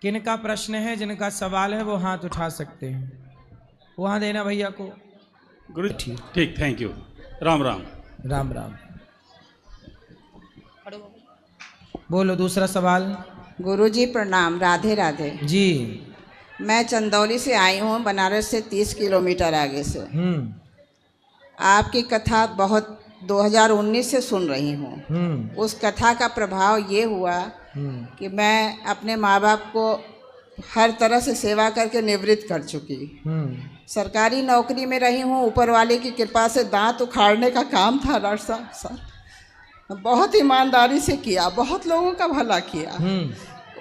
किनका प्रश्न है, जिनका सवाल है वो हाथ उठा सकते हैं। वहाँ देना भैया को। गुरु ठीक, थैंक यू। राम राम। राम राम। बोलो दूसरा सवाल। गुरुजी प्रणाम, राधे राधे जी। मैं चंदौली से आई हूँ, बनारस से 30 किलोमीटर आगे से। आपकी कथा बहुत 2019 से सुन रही हूँ। उस कथा का प्रभाव ये हुआ कि मैं अपने माँ बाप को हर तरह से सेवा करके निवृत्त कर चुकी। सरकारी नौकरी में रही हूँ, ऊपर वाले की कृपा से दांत उखाड़ने का काम था डॉक्टर साहब। बहुत ईमानदारी से किया, बहुत लोगों का भला किया।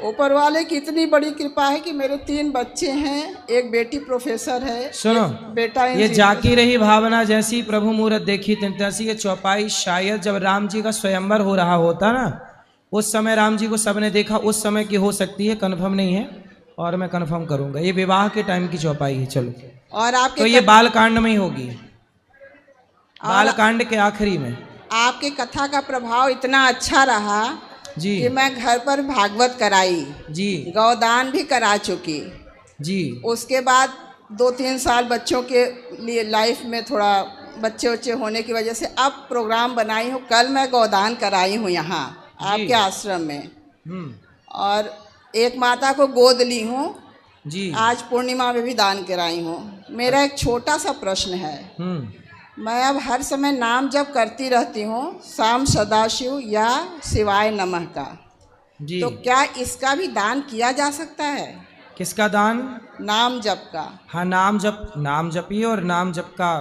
ऊपर वाले की इतनी बड़ी कृपा है कि मेरे 3 बच्चे हैं, एक बेटी प्रोफेसर है। सुनो बेटा ये जाकी रही भावना जैसी प्रभु मूरत देखी तैसी। ये चौपाई शायद जब राम जी का स्वयंवर हो रहा होता ना, उस समय राम जी को सबने देखा, उस समय की हो सकती है, कंफर्म नहीं है और मैं कंफर्म करूंगा। ये विवाह के टाइम की चौपाई है। चलो और आपके तो ये बालकांड में ही होगी, बालकांड के आखिरी में। आपके कथा का प्रभाव इतना अच्छा रहा जी कि मैं घर पर भागवत कराई जी, गौदान भी करा चुकी जी। उसके बाद 2-3 साल बच्चों के लिए लाइफ में थोड़ा बच्चे होने की वजह से अब प्रोग्राम बनाई हूँ। कल मैं गौदान कराई हूँ यहाँ आपके आश्रम में, और एक माता को गोद ली हूँ जी। आज पूर्णिमा में भी दान कराई हूँ। मेरा एक छोटा सा प्रश्न है। मैं अब हर समय नाम जप करती रहती हूँ, शाम सदाशिव या शिवाय नमः का जी। तो क्या इसका भी दान किया जा सकता है? किसका दान? नाम जप का। हाँ, नाम जपिए और नाम जप का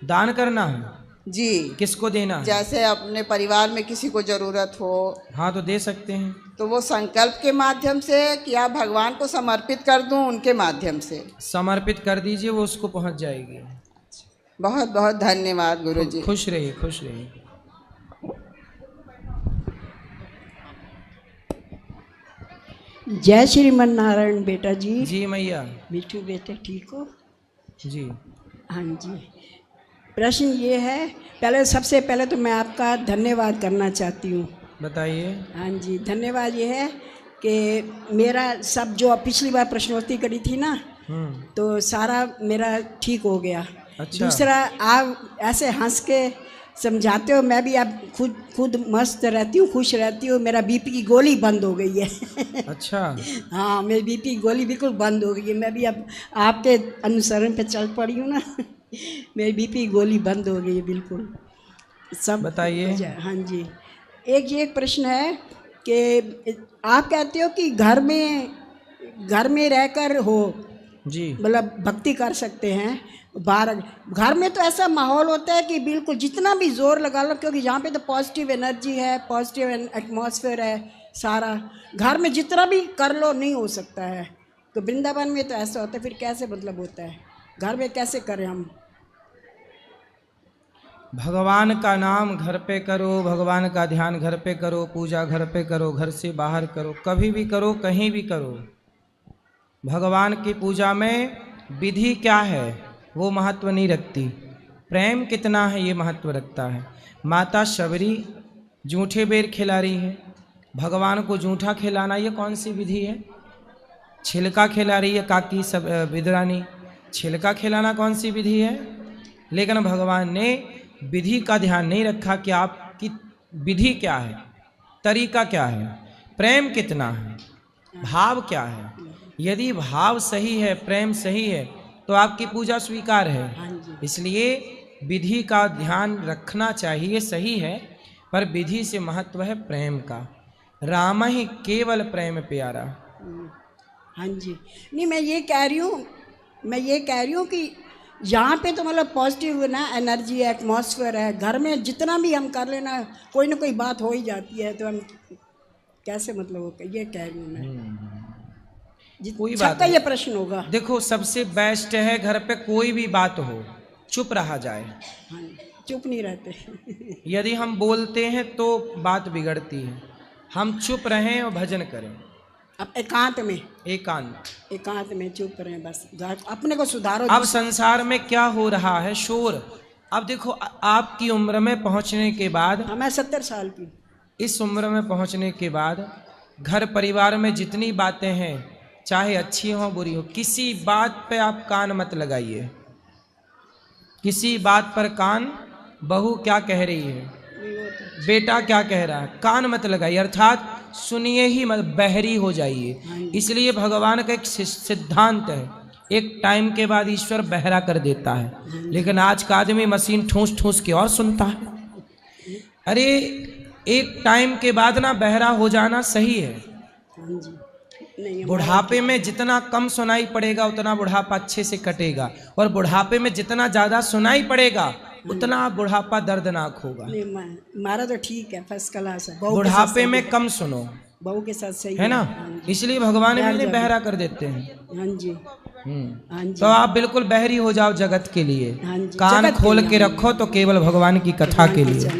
दान करना है जी। किसको देना है? जैसे अपने परिवार में किसी को जरूरत हो। हाँ तो दे सकते हैं। तो वो संकल्प के माध्यम से क्या भगवान को समर्पित कर दूं? उनके माध्यम से समर्पित कर दीजिए, वो उसको पहुंच जाएगी। बहुत बहुत धन्यवाद गुरुजी। खुश रहिए, खुश रहिए। जय श्रीमन नारायण बेटा जी। जी मैया। बिट्टू बेटे ठीक हो? जी हाँ जी। प्रश्न ये है, सबसे पहले तो मैं आपका धन्यवाद करना चाहती हूँ। बताइए। हाँ जी, धन्यवाद ये है कि मेरा सब जो पिछली बार प्रश्नोत्तरी करी थी ना, तो सारा मेरा ठीक हो गया। अच्छा। दूसरा, आप ऐसे हंस के समझाते हो, मैं भी अब खुद मस्त रहती हूँ, खुश रहती हूँ। मेरा बीपी की गोली बंद हो गई है। अच्छा। हाँ, मेरी बीपी की गोली बिल्कुल बंद हो गई है। मैं भी अब आपके अनुसरण पे चल पड़ी हूँ ना। मेरी बीपी की गोली बंद हो गई है बिल्कुल। सब बताइए। हाँ जी। एक प्रश्न है कि आप कहते हो कि घर में रहकर हो जी, मतलब भक्ति कर सकते हैं। बाहर घर में तो ऐसा माहौल होता है कि बिल्कुल जितना भी जोर लगा लो, क्योंकि यहाँ पे तो पॉजिटिव एनर्जी है, पॉजिटिव एटमॉस्फेयर है सारा। घर में जितना भी कर लो नहीं हो सकता है। तो वृंदावन में तो ऐसा होता है, फिर कैसे मतलब होता है? घर में कैसे करें हम? भगवान का नाम घर पे करो, भगवान का ध्यान घर पे करो, पूजा घर पे करो, घर से बाहर करो, कभी भी करो, कहीं भी करो। भगवान की पूजा में विधि क्या है वो महत्व नहीं रखती, प्रेम कितना है ये महत्व रखता है। माता शबरी जूठे बेर खिला रही है, भगवान को जूठा खिलाना ये कौन सी विधि है? छिलका खिला रही है काकी सब विद्रानी, छिलका खिलाना कौन सी विधि है? लेकिन भगवान ने विधि का ध्यान नहीं रखा कि आपकी विधि क्या है, तरीका क्या है, प्रेम कितना है, भाव क्या है। यदि भाव सही है, प्रेम सही है, तो आपकी पूजा स्वीकार है। इसलिए विधि का ध्यान रखना चाहिए, सही है, पर विधि से महत्व है प्रेम का। राम ही केवल प्रेम प्यारा। हाँ जी। नहीं, मैं ये कह रही हूँ कि यहाँ पे तो मतलब पॉजिटिव ना एनर्जी है, एटमॉस्फेयर है। घर में जितना भी हम कर लेना, कोई ना कोई बात हो ही जाती है, तो हम कैसे मतलब होगा, ये कह रही हूँ मैं। कोई बात का ये प्रश्न होगा। देखो, सबसे बेस्ट है घर पे कोई भी बात हो चुप रहा जाए। हाँ, चुप नहीं रहते। यदि हम बोलते हैं तो बात बिगड़ती है। हम चुप रहें और भजन करें। अब एकांत में चुप रहें, बस अपने को सुधारो। अब संसार में क्या हो रहा है, शोर। अब देखो, आपकी उम्र में पहुंचने के बाद, मैं 70 साल की, इस उम्र में पहुंचने के बाद घर परिवार में जितनी बातें हैं चाहे अच्छी हो बुरी हो, किसी बात पे आप कान मत लगाइए, किसी बात पर कान, बहू क्या कह रही है, बेटा क्या कह रहा है, कान मत लगाइए, अर्थात सुनिए ही मत, बहरी हो जाइए। इसलिए भगवान का एक सिद्धांत है, एक टाइम के बाद ईश्वर बहरा कर देता है, लेकिन आज का आदमी मशीन ठूस ठूस के और सुनता है। अरे एक टाइम के बाद ना बहरा हो जाना सही है। बुढ़ापे में जितना कम सुनाई पड़ेगा उतना बुढ़ापा अच्छे से कटेगा, और बुढ़ापे में जितना ज्यादा सुनाई पड़ेगा उतना बुढ़ापा दर्दनाक होगा। हमारा तो ठीक है, फर्स्ट क्लास है। बुढ़ापे में कम सुनो, बहू के साथ सही है ना, इसलिए भगवान भी बहरा कर देते हैं। हाँ जी, हाँ जी। तो आप बिल्कुल बहरी हो जाओ जगत के लिए, कान खोल के रखो तो केवल भगवान की कथा के लिए,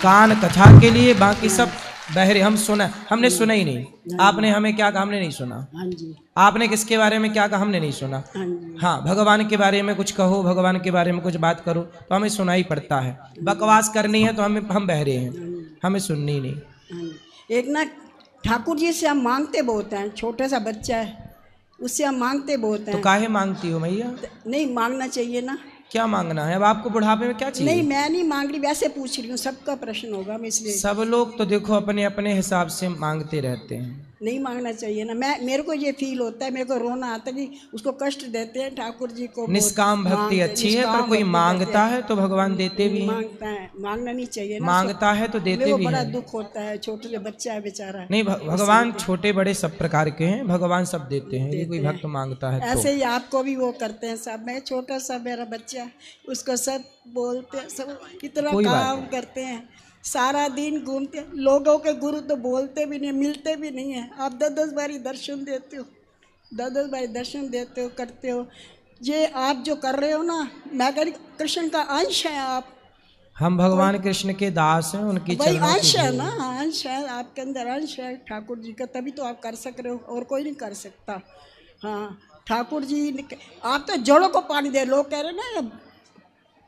कान कथा के लिए, बाकी सब बहरे। हमने सुना ही नहीं। आपने हमें क्या कहा, हमने नहीं सुना। आपने किसके बारे में क्या कहा, हमने नहीं सुना। हाँ, भगवान के बारे में कुछ कहो, भगवान के बारे में कुछ बात करो तो हमें सुना ही पड़ता है। बकवास करनी है तो हम बहरे हैं, हमें सुननी नहीं। एक ना ठाकुर जी से हम मांगते बहुत हैं, छोटा सा बच्चा है उससे हम मांगते बहुत हैं। तो काहे मांगती हो मैया? नहीं मांगना चाहिए ना। क्या मांगना है? अब आपको बुढ़ापे में क्या चाहिए? नहीं, मैं नहीं मांग रही, वैसे पूछ रही हूँ, सबका प्रश्न होगा, मैं इसलिए। सब लोग तो देखो अपने अपने हिसाब से मांगते रहते हैं। नहीं मांगना चाहिए ना। मेरे को ये फील होता है, मेरे को रोना आता है कि उसको कष्ट देते हैं ठाकुर जी को। निष्काम भक्ति अच्छी है, पर कोई मांगता है तो भगवान देते भी हैं। मांगता है, मांगना नहीं चाहिए ना। मांगता है तो देते भी हैं। बड़ा दुख होता है, छोटे बच्चा है बेचारा। नहीं, भगवान छोटे बड़े सब प्रकार के हैं, भगवान सब देते हैं, ये कोई भक्त मांगता है। ऐसे ही आपको भी वो करते हैं सब। मैं छोटा सा मेरा बच्चा, उसको सब बोलते हैं, सब कितना काम करते हैं, सारा दिन घूमते हैं। लोगों के गुरु तो बोलते भी नहीं, मिलते भी नहीं है। आप 10-10 बारी दर्शन देते हो, 10-10 बारी दर्शन देते हो, करते हो। ये आप जो कर रहे हो ना, मैं कह रही कृष्ण का अंश है आप। हम भगवान कृष्ण के दास हैं, उनकी वही अंश है ना, अंश है आपके अंदर, अंश है ठाकुर जी का, तभी तो आप कर सक रहे हो, और कोई नहीं कर सकता। हाँ, ठाकुर जी आप तो जड़ों को पानी दे। लोग कह रहे ना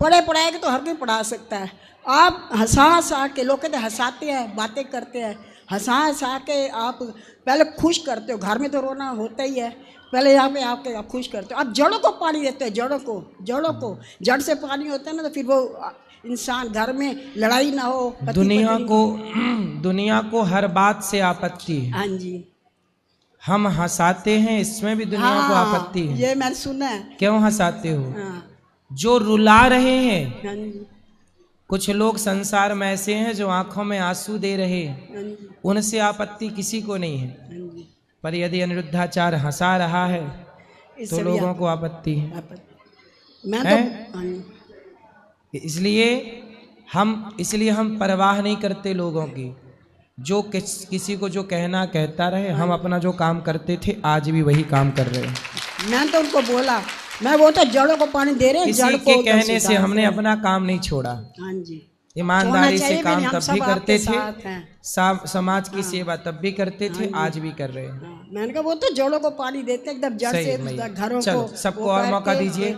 पढ़े पढ़ाएंगे तो हर कोई पढ़ा सकता है। आप हंसा के, लोग कहते हंसाते हैं, बातें करते हैं, हंसा के आप पहले खुश करते हो। घर में तो रोना होता ही है, पहले यहाँ पे आप खुश करते हो। आप जड़ों को पानी देते हो, जड़ों को जड़ से पानी होता है ना, तो फिर वो इंसान, घर में लड़ाई ना हो। दुनिया को हर बात से आपत्ति है। हाँ जी, हम हंसाते हैं, इसमें भी दुनिया को आपत्ति है। ये मैंने सुना है। क्यों हंसाते हो? जो रुला रहे हैं। हाँ जी। कुछ लोग संसार में ऐसे हैं जो आंखों में आंसू दे रहे हैं, उनसे आपत्ति किसी को नहीं है, पर यदि अनिरुद्धाचार्य हंसा रहा है तो लोगों को आपत्ति है। इसलिए हम परवाह नहीं करते लोगों की। जो किसी को जो कहना कहता रहे, हम अपना जो काम करते थे आज भी वही काम कर रहे हैं। मैं तो उनको बोला, मैं वो तो जड़ों को पानी दे रहे हैं, किसी के कहने से हमने अपना काम नहीं छोड़ा। हाँ जी, ईमानदारी से काम तब भी करते थे, समाज की सेवा तब भी करते थे, आज भी कर रहे हैं। मैंने कहा वो तो जड़ों को पानी देते एकदम जड़ से, घरों को। सबको और मौका दीजिए,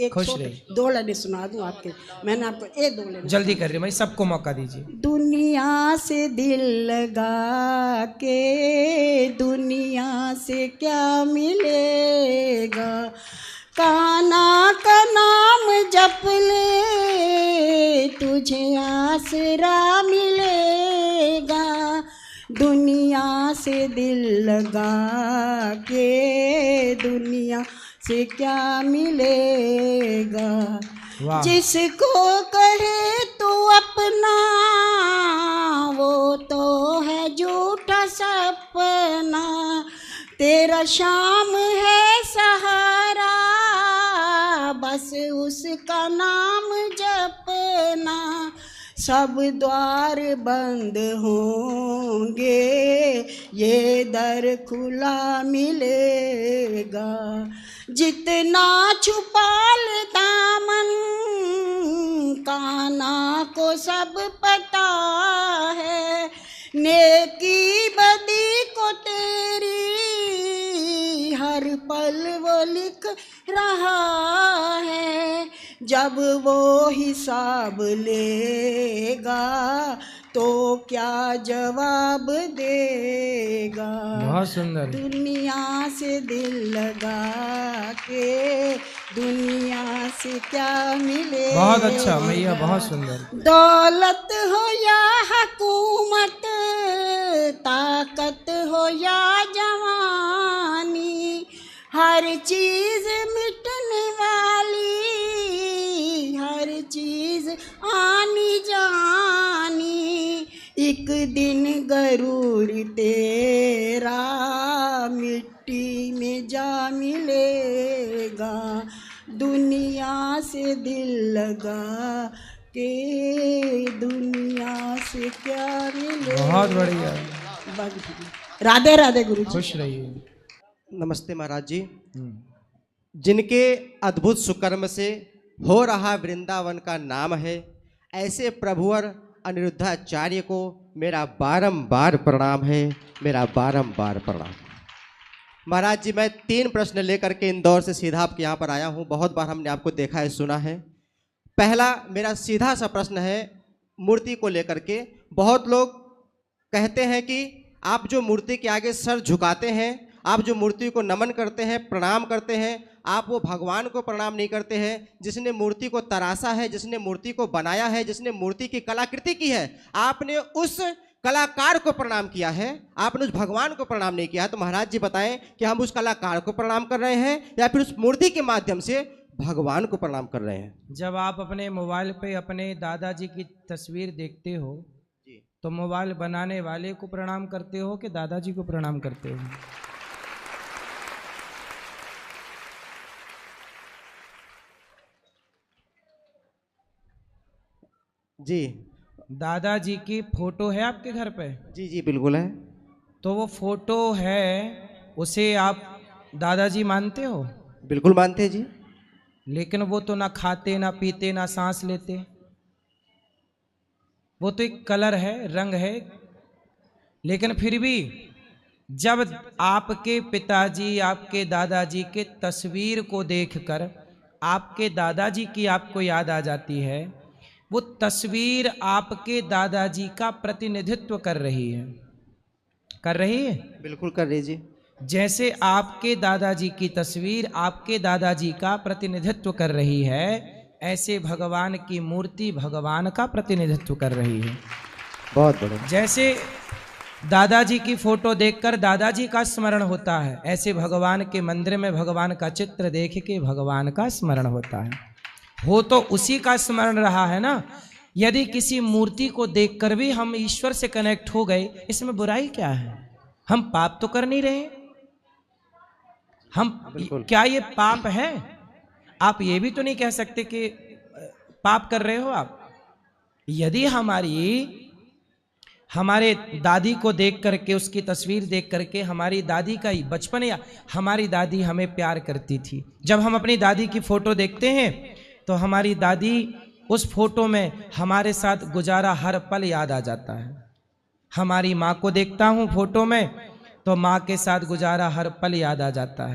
खुश रहे। 2 लाइनें सुना दूं आपके, मैंने आपको 2 लाइनें जल्दी कर रही भाई, सबको मौका दीजिए। दुनिया से दिल लगा के दुनिया से क्या मिलेगा, कान्हा का नाम जप ले तुझे आसरा मिलेगा। दुनिया से दिल लगा के दुनिया से क्या मिलेगा, जिसको कहे तो अपना वो तो है झूठा सपना, तेरा शाम है सहारा बस उसका नाम जपना। सब द्वार बंद होंगे ये दर खुला मिलेगा, जितना छुपा ले दामन कान्हा को सब पता है, नेकी बदी को तेरी हर पल वो लिख रहा है। जब वो हिसाब लेगा तो क्या जवाब देगा। बहुत सुंदर। दुनिया से दिल लगा के दुनिया से क्या मिले। बहुत अच्छा मैया, बहुत सुंदर। दौलत हो या हुकूमत, ताकत हो या जवानी, हर चीज मिटने वाली, हर चीज आनी जानी, एक दिन गरूर तेरा मिट्टी में जा मिलेगा। दुनिया से दिल लगा के दुनिया से क्या मिलेगा। बहुत बढ़िया। राधे राधे गुरु जी। खुश रहिए। नमस्ते महाराज जी। जिनके अद्भुत सुकर्म से हो रहा वृंदावन का नाम है, ऐसे प्रभुवर अनिरुद्धाचार्य को मेरा बारंबार प्रणाम है, मेरा बारंबार प्रणाम। महाराज जी, मैं 3 प्रश्न लेकर के इंदौर से सीधा आपके यहाँ पर आया हूँ। बहुत बार हमने आपको देखा है, सुना है। पहला मेरा सीधा सा प्रश्न है मूर्ति को लेकर के। बहुत लोग कहते हैं कि आप जो मूर्ति के आगे सर झुकाते हैं, आप जो मूर्ति को नमन करते हैं, प्रणाम करते हैं, आप वो भगवान को प्रणाम नहीं करते हैं जिसने मूर्ति को तराशा है, जिसने मूर्ति को बनाया है, जिसने मूर्ति की कलाकृति की है। आपने उस कलाकार को प्रणाम किया है, आपने उस भगवान को प्रणाम नहीं किया है। तो महाराज जी बताएं कि हम उस कलाकार को प्रणाम कर रहे हैं या फिर उस मूर्ति के माध्यम से भगवान को प्रणाम कर रहे हैं। जब आप अपने मोबाइल पे अपने दादाजी की तस्वीर देखते हो तो मोबाइल बनाने वाले को प्रणाम करते हो कि दादाजी को प्रणाम करते हो? जी। दादाजी की फोटो है आपके घर पे? जी जी बिल्कुल है। तो वो फोटो है, उसे आप दादाजी मानते हो? बिल्कुल मानते हैं जी। लेकिन वो तो ना खाते, ना पीते, ना सांस लेते। वो तो एक कलर है, रंग है। लेकिन फिर भी जब आपके पिताजी, आपके दादाजी के तस्वीर को देखकर आपके दादाजी की आपको याद आ जाती है, वो तस्वीर आपके दादाजी का प्रतिनिधित्व कर रही है। कर रही है? बिल्कुल कर रही जी। जैसे आपके दादाजी की तस्वीर आपके दादाजी का प्रतिनिधित्व कर रही है, ऐसे भगवान की मूर्ति भगवान का प्रतिनिधित्व कर रही है। बहुत बढ़िया। जैसे दादाजी की फोटो देखकर दादाजी का स्मरण होता है, ऐसे भगवान के मंदिर में भगवान का चित्र देख के भगवान का स्मरण होता है। हो तो उसी का स्मरण रहा है ना। यदि किसी मूर्ति को देखकर भी हम ईश्वर से कनेक्ट हो गए, इसमें बुराई क्या है? हम पाप तो कर नहीं रहे। हम क्या ये पाप है? आप ये भी तो नहीं कह सकते कि पाप कर रहे हो आप। यदि हमारे दादी को देख करके, उसकी तस्वीर देख करके हमारी दादी का ही बचपन, या हमारी दादी हमें प्यार करती थी, जब हम अपनी दादी की फोटो देखते हैं तो हमारी दादी, उस फोटो में हमारे साथ गुजारा हर पल याद आ जाता है। हमारी माँ को देखता हूँ फोटो में तो माँ के साथ गुजारा हर पल याद आ जाता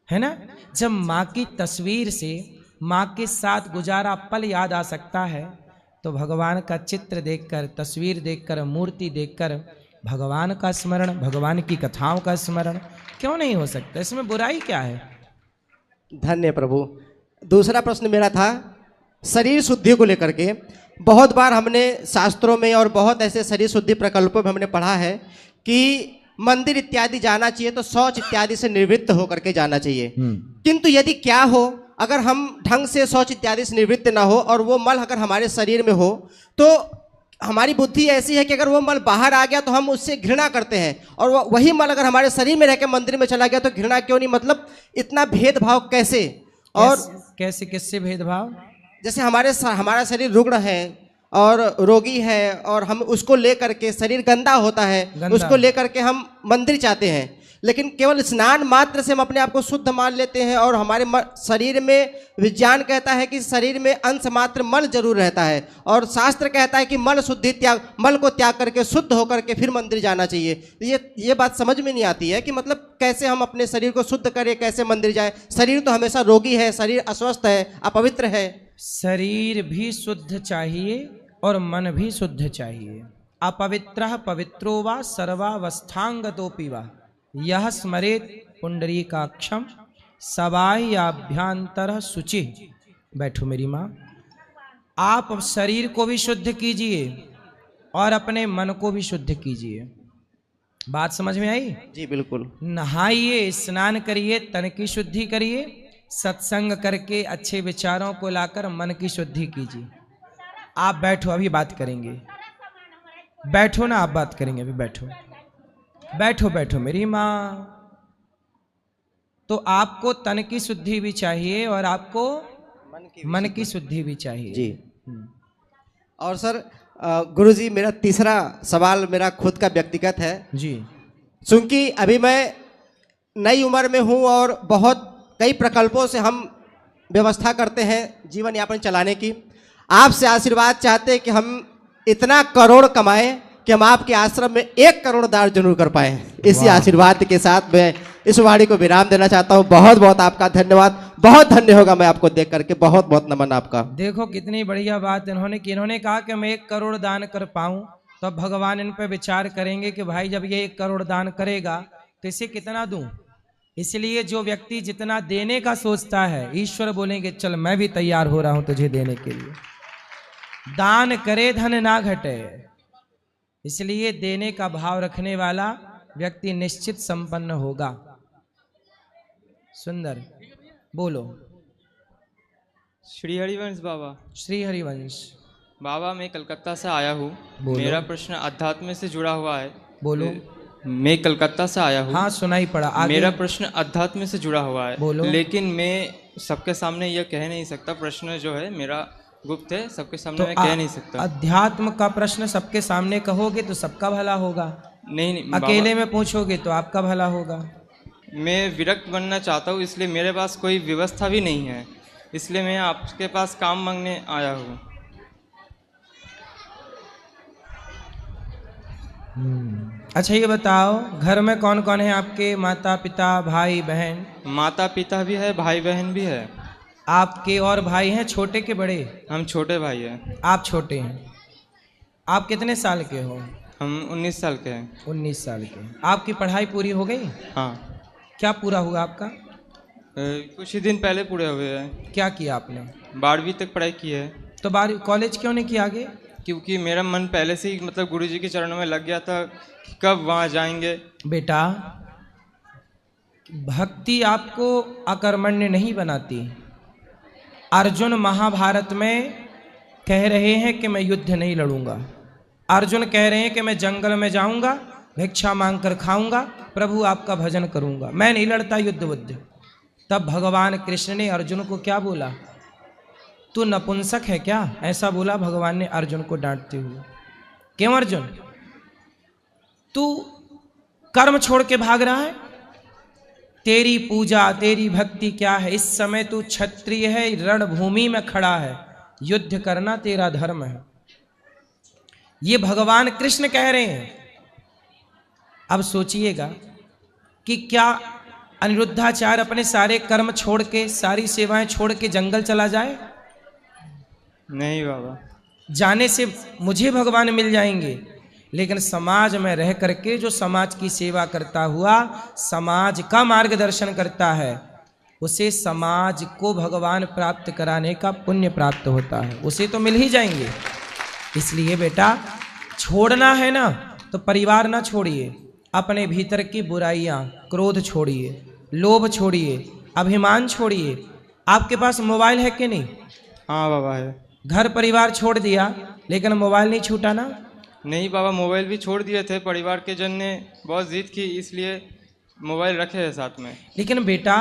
है ना। जब माँ की तस्वीर से माँ के साथ गुजारा पल याद आ सकता है तो भगवान का चित्र देखकर, तस्वीर देखकर, मूर्ति देखकर भगवान का स्मरण, भगवान की कथाओं का स्मरण क्यों नहीं हो सकता? इसमें बुराई क्या है? धन्य प्रभु। दूसरा प्रश्न मेरा था शरीर शुद्धि को लेकर के। बहुत बार हमने शास्त्रों में और बहुत ऐसे शरीर शुद्धि प्रकल्पों में हमने पढ़ा है कि मंदिर इत्यादि जाना चाहिए तो शौच इत्यादि से निवृत्त होकर के जाना चाहिए। किंतु यदि क्या हो, अगर हम ढंग से शौच इत्यादि से निवृत्त ना हो और वो मल अगर हमारे शरीर में हो, तो हमारी बुद्धि ऐसी है कि अगर वो मल बाहर आ गया तो हम उससे घृणा करते हैं, और वही मल अगर हमारे शरीर में रह के मंदिर में चला गया तो घृणा क्यों नहीं? मतलब इतना भेदभाव कैसे? और कैसे, किससे भेदभाव? जैसे हमारा शरीर रुग्ण है और रोगी है और हम उसको लेकर के, शरीर गंदा होता है, उसको लेकर के हम मंदिर जाते हैं, लेकिन केवल स्नान मात्र से हम अपने आप को शुद्ध मान लेते हैं। और हमारे शरीर में विज्ञान कहता है कि शरीर में अंश मात्र मल जरूर रहता है, और शास्त्र कहता है कि मल शुद्धि त्याग, मल को त्याग करके शुद्ध होकर के फिर मंदिर जाना चाहिए। ये बात समझ में नहीं आती है कि मतलब कैसे हम अपने शरीर को शुद्ध करें, कैसे मंदिर जाए? शरीर तो हमेशा रोगी है, शरीर अस्वस्थ है, अपवित्र है। शरीर भी शुद्ध चाहिए और मन भी शुद्ध चाहिए। अपवित्रः पवित्रो वा सर्वावस्थांगतोऽपि वा यह स्मरेत पुंडरीकाक्षम सबाह्याभ्यंतर शुचि। बैठो मेरी माँ। आप शरीर को भी शुद्ध कीजिए और अपने मन को भी शुद्ध कीजिए। बात समझ में आई? जी बिल्कुल। नहाइए, स्नान करिए, तन की शुद्धि करिए, सत्संग करके अच्छे विचारों को लाकर मन की शुद्धि कीजिए। आप बैठो, अभी बात करेंगे। बैठो ना, आप बात करेंगे, अभी बैठो बैठो बैठो मेरी माँ। तो आपको तन की शुद्धि भी चाहिए और आपको मन की शुद्धि भी चाहिए जी। और सर गुरुजी, मेरा तीसरा सवाल मेरा खुद का व्यक्तिगत है जी। क्योंकि अभी मैं नई उम्र में हूँ और बहुत कई प्रकल्पों से हम व्यवस्था करते हैं जीवन यापन चलाने की। आपसे आशीर्वाद चाहते हैं कि हम इतना करोड़ कमाएं कि हम आपके आश्रम में 1 करोड़ दान जरूर कर पाए। इसी आशीर्वाद के साथ मैं इस वाणी को विराम देना चाहता हूँ। बहुत बहुत आपका धन्यवाद। बहुत धन्य होगा मैं आपको देख करके। बहुत बहुत नमन आपका। देखो कितनी बढ़िया बात इन्होंने की। इन्होंने कहा कि मैं 1 करोड़ दान कर पाऊं, तो अब भगवान इन पे विचार करेंगे कि भाई जब ये 1 करोड़ दान करेगा तो इसे कितना दूं। इसलिए जो व्यक्ति जितना देने का सोचता है, ईश्वर बोलेंगे चल मैं भी तैयार हो रहा हूं तुझे देने के लिए। दान करे धन ना घटे। इसलिए देने का भाव रखने वाला व्यक्ति निश्चित संपन्न होगा। सुंदर बोलो। श्री हरिवंश बाबा। श्री हरिवंश बाबा, मैं कलकत्ता से आया हूँ। मेरा प्रश्न अध्यात्म से जुड़ा हुआ है। बोलो। मैं कलकत्ता से आया हूँ। हाँ सुनाई पड़ा। आगे। मेरा प्रश्न अध्यात्म से जुड़ा हुआ है। बोलो। लेकिन मैं सबके सामने यह कह नहीं सकता। प्रश्न जो है मेरा गुप्त है, सबके सामने तो मैं कह नहीं सकता। अध्यात्म का प्रश्न सबके सामने कहोगे तो सबका भला होगा। नहीं अकेले में पूछोगे तो आपका भला होगा। मैं विरक्त बनना चाहता हूँ, इसलिए मेरे पास कोई व्यवस्था भी नहीं है। इसलिए मैं आपके पास काम मांगने आया हूँ। अच्छा ये बताओ, घर में कौन कौन है आपके? माता पिता भाई बहन? माता पिता भी है, भाई बहन भी है। आपके और भाई हैं, छोटे के बड़े? हम छोटे भाई हैं। आप छोटे हैं। आप कितने साल के हो? हम 19 साल के हैं। 19 साल के। आपकी पढ़ाई पूरी हो गई? हाँ। क्या पूरा हुआ आपका? कुछ ही दिन पहले पूरे हुए हैं। क्या किया आपने? 12वीं तक पढ़ाई की है। तो कॉलेज क्यों नहीं किया आगे? क्योंकि मेरा मन पहले से ही मतलब गुरुजी के चरणों में लग गया था कि कब वहाँ जाएंगे। बेटा, भक्ति आपको अकर्मण्य नहीं बनाती। अर्जुन महाभारत में कह रहे हैं कि मैं युद्ध नहीं लड़ूंगा। अर्जुन कह रहे हैं कि मैं जंगल में जाऊंगा, भिक्षा मांगकर खाऊंगा, प्रभु आपका भजन करूंगा, मैं नहीं लड़ता युद्ध बुद्ध। तब भगवान कृष्ण ने अर्जुन को क्या बोला? तू नपुंसक है क्या? ऐसा बोला भगवान ने अर्जुन को डांटते हुए। क्यों अर्जुन, तू कर्म छोड़ के भाग रहा है? तेरी पूजा तेरी भक्ति क्या है? इस समय तू क्षत्रिय है, रणभूमि में खड़ा है, युद्ध करना तेरा धर्म है। ये भगवान कृष्ण कह रहे हैं। अब सोचिएगा कि क्या अनिरुद्धाचार्य अपने सारे कर्म छोड़ के, सारी सेवाएं छोड़ के जंगल चला जाए? नहीं बाबा। जाने से मुझे भगवान मिल जाएंगे, लेकिन समाज में रह करके जो समाज की सेवा करता हुआ समाज का मार्गदर्शन करता है, उसे समाज को भगवान प्राप्त कराने का पुण्य प्राप्त होता है, उसे तो मिल ही जाएंगे। इसलिए बेटा, छोड़ना है ना तो परिवार ना छोड़िए, अपने भीतर की बुराइयां, क्रोध छोड़िए, लोभ छोड़िए, अभिमान छोड़िए। आपके पास मोबाइल है कि नहीं? हाँ बाबा है। घर परिवार छोड़ दिया लेकिन मोबाइल नहीं छूटा ना? नहीं बाबा, मोबाइल भी छोड़ दिए थे। परिवार के जन ने बहुत जिद की, इसलिए मोबाइल रखे हैं साथ में। लेकिन बेटा,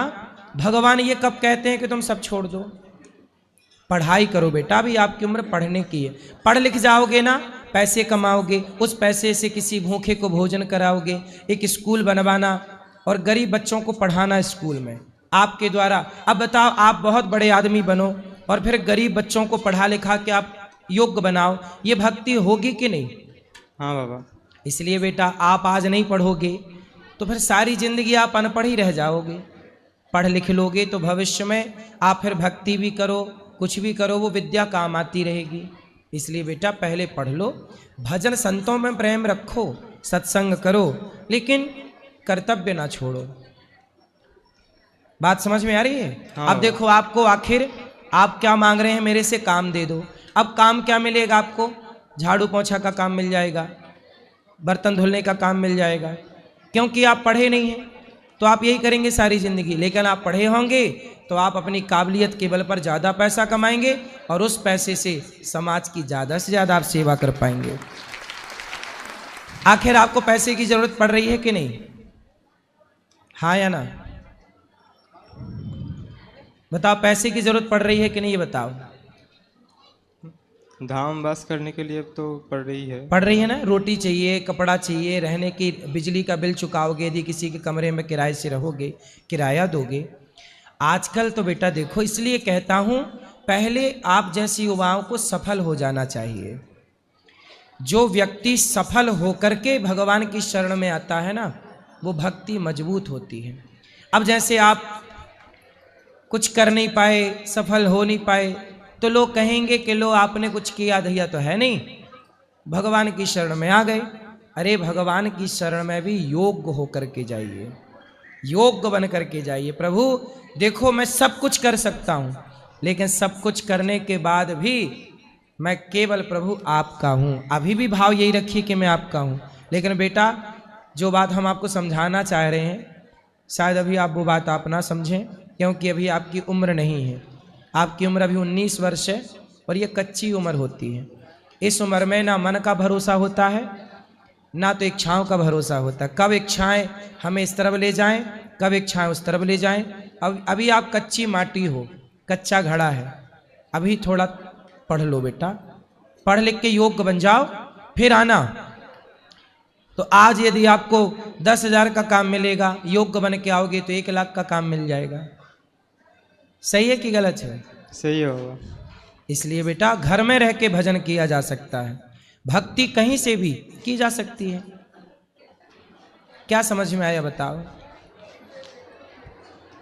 भगवान ये कब कहते हैं कि तुम सब छोड़ दो? पढ़ाई करो बेटा, अभी आपकी उम्र पढ़ने की है। पढ़ लिख जाओगे ना, पैसे कमाओगे, उस पैसे से किसी भूखे को भोजन कराओगे, एक स्कूल बनवाना और गरीब बच्चों को पढ़ाना स्कूल में आपके द्वारा। अब बताओ, आप बहुत बड़े आदमी बनो और फिर गरीब बच्चों को पढ़ा लिखा के आप योग्य बनाओ, ये भक्ति होगी कि नहीं? हाँ बाबा। इसलिए बेटा, आप आज नहीं पढ़ोगे तो फिर सारी जिंदगी आप अनपढ़ ही रह जाओगे। पढ़ लिख लोगे तो भविष्य में आप फिर भक्ति भी करो, कुछ भी करो, वो विद्या काम आती रहेगी। इसलिए बेटा पहले पढ़ लो, भजन संतों में प्रेम रखो, सत्संग करो, लेकिन कर्तव्य ना छोड़ो। बात समझ में आ रही है? हाँ। अब देखो, आपको आखिर आप क्या मांग रहे हैं? मेरे से काम दे दो। अब काम क्या मिलेगा आपको? झाड़ू पोंछा का काम मिल जाएगा, बर्तन धुलने का काम मिल जाएगा, क्योंकि आप पढ़े नहीं हैं। तो आप यही करेंगे सारी जिंदगी। लेकिन आप पढ़े होंगे तो आप अपनी काबिलियत के बल पर ज़्यादा पैसा कमाएंगे और उस पैसे से समाज की ज़्यादा से ज़्यादा आप सेवा कर पाएंगे। आखिर आपको पैसे की जरूरत पड़ रही है कि नहीं? हाँ या ना? बताओ, पैसे की जरूरत पड़ रही है कि नहीं, ये बताओ। धाम वास करने के लिए तो पड़ रही है। पड़ रही है ना? रोटी चाहिए, कपड़ा चाहिए, रहने की, बिजली का बिल चुकाओगे, यदि किसी के कमरे में किराए से रहोगे, किराया दोगे। आजकल तो बेटा देखो, इसलिए कहता हूं पहले आप जैसी युवाओं को सफल हो जाना चाहिए। जो व्यक्ति सफल होकर के भगवान की शरण में आता है ना, वो भक्ति मजबूत होती है। अब जैसे आप कुछ कर नहीं पाए, सफल हो नहीं पाए, तो लोग कहेंगे कि लो आपने कुछ किया धैया तो है नहीं, भगवान की शरण में आ गए। अरे भगवान की शरण में भी योग्य होकर के जाइए, योग्य बन करके जाइए। प्रभु देखो, मैं सब कुछ कर सकता हूँ, लेकिन सब कुछ करने के बाद भी मैं केवल प्रभु आपका हूँ। अभी भी भाव यही रखिए कि मैं आपका हूँ। लेकिन बेटा, जो बात हम आपको समझाना चाह रहे हैं, शायद अभी आप वो बात आप ना समझें, क्योंकि अभी आपकी उम्र नहीं है। आपकी उम्र अभी 19 वर्ष है और ये कच्ची उम्र होती है। इस उम्र में ना मन का भरोसा होता है, ना तो इच्छाओं का भरोसा होता है। कब इच्छाएं हमें इस तरफ ले जाएं, कब इच्छाएं उस तरफ ले जाएं। अभी आप कच्ची माटी हो, कच्चा घड़ा है। अभी थोड़ा पढ़ लो बेटा, पढ़ लिख के योग्य बन जाओ, फिर आना। तो आज यदि आपको 10,000 का काम मिलेगा, योग्य बन के आओगे तो 1 लाख का काम मिल जाएगा। सही है कि गलत है? सही होगा। इसलिए बेटा घर में रह के भजन किया जा सकता है, भक्ति कहीं से भी की जा सकती है। क्या समझ में आया बताओ?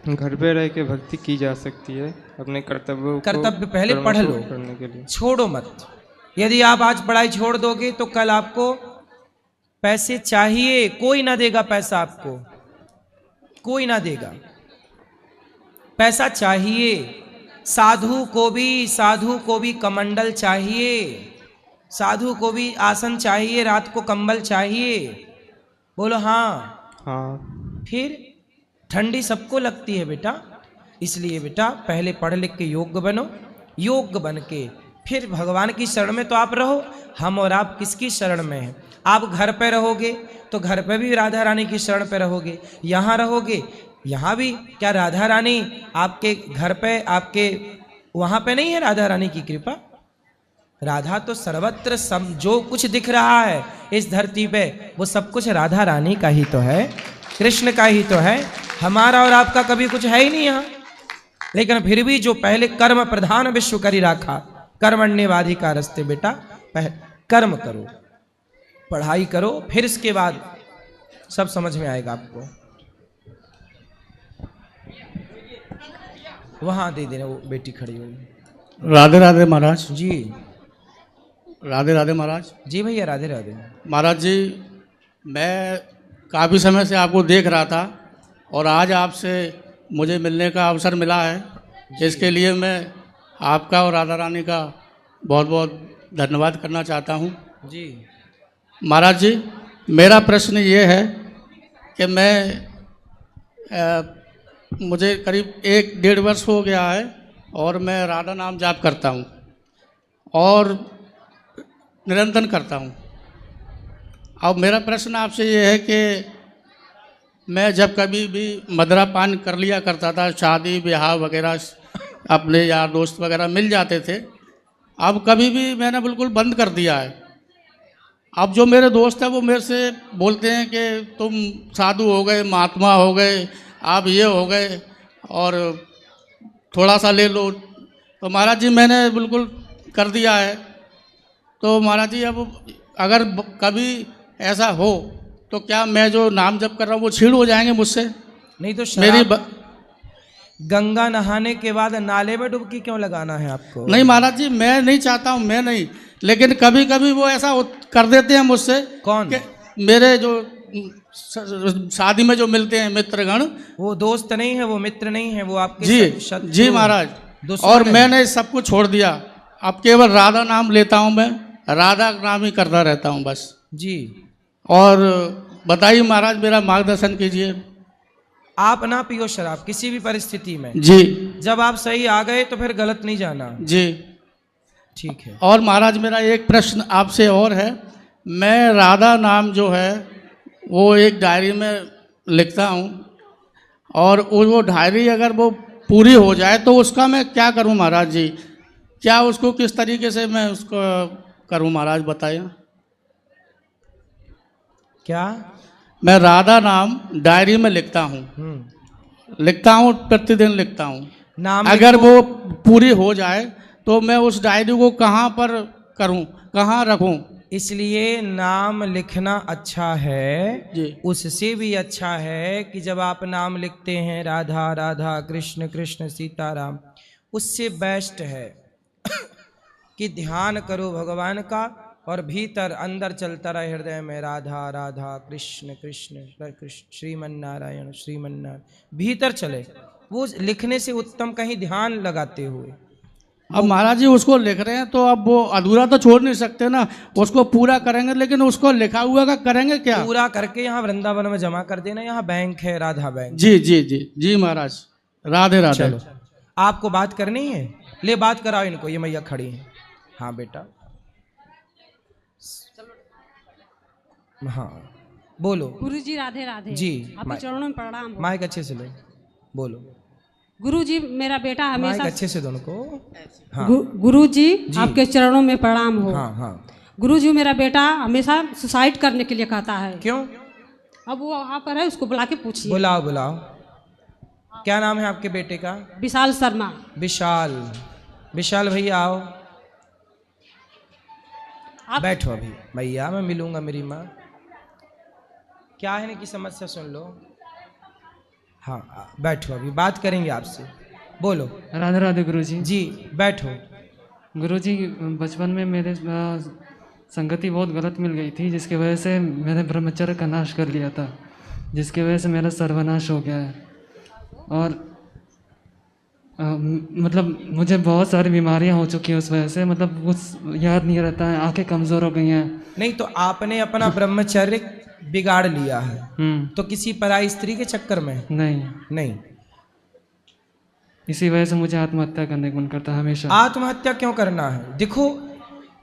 घर पे रह के भक्ति की जा सकती है, अपने कर्तव्य पहले पढ़ लो, करने के लिए छोड़ो मत। यदि आप आज पढ़ाई छोड़ दोगे तो कल आपको पैसे चाहिए, कोई ना देगा पैसा आपको, कोई ना देगा। पैसा चाहिए, साधु को भी कमंडल चाहिए, साधु को भी आसन चाहिए, रात को कंबल चाहिए। बोलो हाँ। हाँ। फिर ठंडी सबको लगती है बेटा। इसलिए बेटा पहले पढ़ लिख के योग्य बनो, योग्य बन के फिर भगवान की शरण में तो आप रहो। हम और आप किसकी शरण में हैं? आप घर पे रहोगे तो घर पे भी राधा रानी की शरण पे रहोगे, यहाँ रहोगे यहाँ भी। क्या राधा रानी आपके घर पे, आपके वहाँ पे नहीं है राधा रानी की कृपा? राधा तो सर्वत्र, सब जो कुछ दिख रहा है इस धरती पे वो सब कुछ राधा रानी का ही तो है, कृष्ण का ही तो है। हमारा और आपका कभी कुछ है ही नहीं यहाँ। लेकिन फिर भी जो पहले कर्म प्रधान विश्व करी राखा, कर्मण्येवाधिकार रस्ते। बेटा कर्म करो, पढ़ाई करो, फिर इसके बाद सब समझ में आएगा आपको। वहां दे देना, वो बेटी खड़ी हुई। राधे राधे महाराज जी। राधे राधे महाराज जी भैया, राधे राधे महाराज जी। मैं काफ़ी समय से आपको देख रहा था और आज आपसे मुझे मिलने का अवसर मिला है, जिसके लिए मैं आपका और राधा रानी का बहुत बहुत धन्यवाद करना चाहता हूँ जी। महाराज जी, मेरा प्रश्न ये है कि मुझे करीब 1-1.5 वर्ष हो गया है और मैं राधा नाम जाप करता हूँ और निरंतर करता हूँ। अब मेरा प्रश्न आपसे ये है कि मैं जब कभी भी मदिरापान कर लिया करता था, शादी ब्याह वगैरह अपने यार दोस्त वगैरह मिल जाते थे, अब कभी भी मैंने बिल्कुल बंद कर दिया है। अब जो मेरे दोस्त हैं वो मेरे से बोलते हैं कि तुम साधु हो गए, महात्मा हो गए, आप ये हो गए और थोड़ा सा ले लो। तो महाराज जी मैंने बिल्कुल कर दिया है। तो महाराज जी अब अगर कभी ऐसा हो तो क्या मैं जो नाम जप कर रहा हूँ वो छीड़ हो जाएंगे मुझसे? नहीं तो गंगा नहाने के बाद नाले में डुबकी क्यों लगाना है आपको? नहीं महाराज जी, मैं नहीं चाहता हूँ, मैं नहीं, लेकिन कभी कभी वो ऐसा कर देते हैं मुझसे। कौन? मेरे जो शादी में जो मिलते हैं मित्रगण, वो दोस्त नहीं है, वो मित्र नहीं है, वो आपके जी जी महाराज। और मैंने सब कुछ छोड़ दिया, अब केवल राधा नाम लेता हूँ, मैं राधा नाम ही करता रहता हूँ बस जी। और बताइए महाराज, मेरा मार्गदर्शन कीजिए। आप ना पियो शराब किसी भी परिस्थिति में जी। जब आप सही आ गए तो फिर गलत नहीं जाना जी। ठीक है। और महाराज मेरा एक प्रश्न आपसे और है, मैं राधा नाम जो है वो एक डायरी में लिखता हूँ, और वो डायरी अगर वो पूरी हो जाए तो उसका मैं क्या करूँ महाराज जी? क्या उसको किस तरीके से मैं उसको करूँ महाराज, बताइए। क्या? मैं राधा नाम डायरी में लिखता हूँ, प्रतिदिन लिखता हूँ नाम। अगर वो पूरी हो जाए तो मैं उस डायरी को कहाँ पर करूँ, कहाँ रखूँ? इसलिए नाम लिखना अच्छा है जी। उससे भी अच्छा है कि जब आप नाम लिखते हैं राधा राधा कृष्ण कृष्ण सीताराम, उससे बेस्ट है कि ध्यान करो भगवान का और भीतर अंदर चलता रहे हृदय में राधा राधा कृष्ण कृष्ण कृष्ण श्रीमन नारायण श्रीमन नारायण, भीतर चले। वो लिखने से उत्तम कहीं ध्यान लगाते हुए। अब महाराज जी उसको लिख रहे हैं तो अब वो अधूरा तो छोड़ नहीं सकते ना, उसको पूरा करेंगे, लेकिन उसको लिखा हुआ का करेंगे क्या? पूरा करके यहाँ वृंदावन में जमा कर देना, यहाँ बैंक है राधा बैंक। जी जी जी जी महाराज, राधे राधे। चलो आपको बात करनी है, ले बात कराओ इनको, ये मैया खड़ी है। हाँ बेटा, हाँ बोलो। गुरुजी राधे राधे जी। आपके चरणों में प्रणाम। माइक अच्छे से लो, बोलो। गुरुजी मेरा बेटा हमेशा, माइक अच्छे से दोनों को। हाँ। गुरुजी आपके चरणों में प्रणाम हो। हाँ हाँ। गुरुजी मेरा बेटा हमेशा सुसाइड करने के लिए कहता है। क्यों? अब वो वहाँ पर है, उसको बुला के पूछिए। बुलाओ बुलाओ। क्या नाम है आपके बेटे का? विशाल शर्मा। विशाल, विशाल भैया आओ, बैठो अभी। भैया मैं मिलूंगा मेरी माँ। क्या है ना कि समस्या सुन लो। हाँ बैठो, अभी बात करेंगे आपसे, बोलो। राधे राधे गुरुजी। जी बैठो। गुरुजी बचपन में मेरे संगति बहुत गलत मिल गई थी, जिसकी वजह से मैंने ब्रह्मचर्य का नाश कर लिया था, जिसकी वजह से मेरा सर्वनाश हो गया है। और मतलब मुझे बहुत सारी बीमारियां हो चुकी हैं उस वजह से, मतलब कुछ याद नहीं रहता है, आंखें कमज़ोर हो गई हैं। नहीं तो आपने अपना ब्रह्मचर्य बिगाड़ लिया है तो किसी पराई स्त्री के चक्कर में? नहीं। इसी वजह से मुझे आत्महत्या करने का मन करता है हमेशा। आत्महत्या क्यों करना है? देखो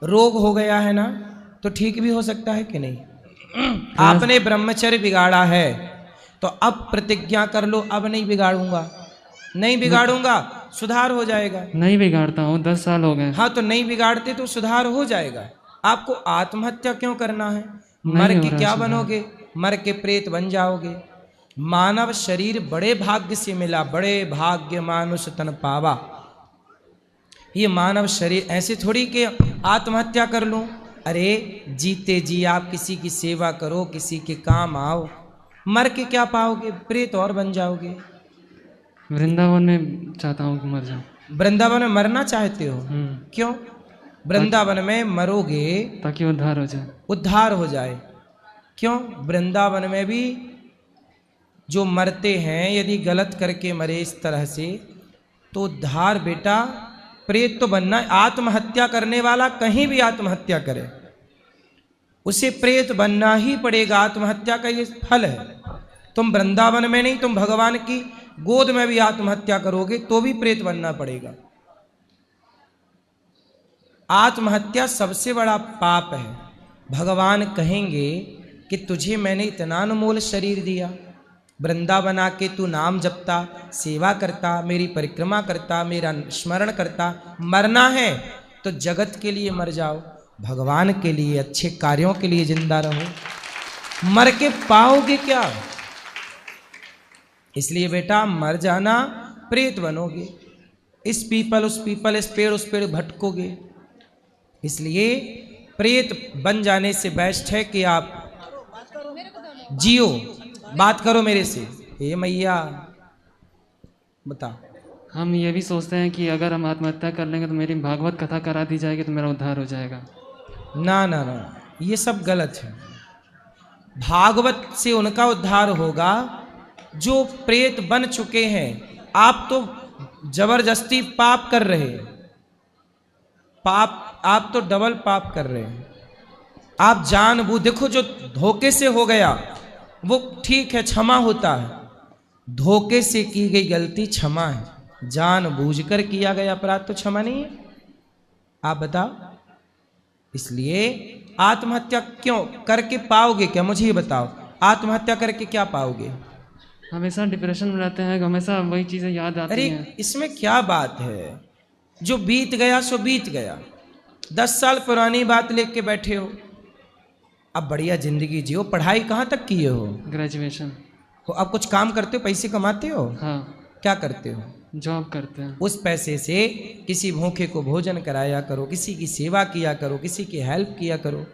रोग हो गया है ना, तो ठीक भी हो सकता है कि नहीं। आपने ब्रह्मचर्य बिगाड़ा है तो अब प्रतिज्ञा कर लो, अब नहीं बिगाड़ूंगा, नहीं बिगाड़ूंगा, सुधार हो जाएगा। नहीं बिगाड़ता हूँ, 10 साल हो गए। हाँ तो नहीं बिगाड़ते तो सुधार हो जाएगा। आपको आत्महत्या क्यों करना है? मर के क्या बनोगे? मर के प्रेत बन जाओगे। मानव शरीर बड़े भाग्य से मिला, बड़े भाग्य मानुष तन पावा। ये मानव शरीर ऐसे थोड़ी कि आत्महत्या कर लूं। अरे जीते जी आप किसी की सेवा करो, किसी के काम आओ। मर के क्या पाओगे? प्रेत और बन जाओगे। वृंदावन में चाहता हूँ कि मर जाऊँ। वृंदावन में मरना चाहते हो? क्यों? वृंदावन में मरोगे ताकि उद्धार हो जाए। उद्धार हो जाए। क्यों? वृंदावन में भी जो मरते हैं यदि गलत करके मरे इस तरह से तो उद्धार बेटा, प्रेत तो बनना। आत्महत्या करने वाला कहीं भी आत्महत्या करे उसे प्रेत बनना ही पड़ेगा। आत्महत्या का ये फल है। तुम वृंदावन में नहीं, तुम भगवान की गोद में भी आत्महत्या करोगे तो भी प्रेत बनना पड़ेगा। आत्महत्या सबसे बड़ा पाप है। भगवान कहेंगे कि तुझे मैंने इतना अनमोल शरीर दिया, वृंदावन आके तू नाम जपता, सेवा करता, मेरी परिक्रमा करता, मेरा स्मरण करता। मरना है तो जगत के लिए मर जाओ, भगवान के लिए, अच्छे कार्यों के लिए जिंदा रहो। मर के पाओगे क्या? इसलिए बेटा मर जाना, प्रेत बनोगे। इस पीपल उस पीपल, इस पेड़ उस पेड़ भटकोगे। इसलिए प्रेत बन जाने से बेस्ट है कि आप जियो। बात करो मेरे से। हे मैया, बता। हम ये भी सोचते हैं कि अगर हम आत्महत्या कर लेंगे तो मेरी भागवत कथा करा दी जाएगी तो मेरा उद्धार हो जाएगा। ना ना ना, ये सब गलत है। भागवत से उनका उद्धार होगा जो प्रेत बन चुके हैं। आप तो जबरदस्ती पाप कर रहे हैं, पाप, आप तो डबल पाप कर रहे हैं। आप जानबूझ, देखो जो धोखे से हो गया वो ठीक है, क्षमा होता है। धोखे से की गई गलती क्षमा है, जानबूझकर किया गया अपराध तो क्षमा नहीं है। आप बताओ, इसलिए आत्महत्या क्यों करके पाओगे क्या? मुझे ये बताओ, आत्महत्या करके क्या पाओगे? हमेशा डिप्रेशन में रहते हैं, हमेशा वही चीज़ें याद आती अरे हैं। इसमें क्या बात है? जो बीत गया सो बीत गया। 10 साल पुरानी बात लेके के बैठे हो, अब बढ़िया जिंदगी जियो। पढ़ाई कहाँ तक किए हो? ग्रेजुएशन। हो अब कुछ काम करते हो, पैसे कमाते हो? हाँ। क्या करते हो? जॉब करते हैं। उस पैसे से किसी भूखे को भोजन कराया करो, किसी की सेवा किया करो, किसी की हेल्प किया करो,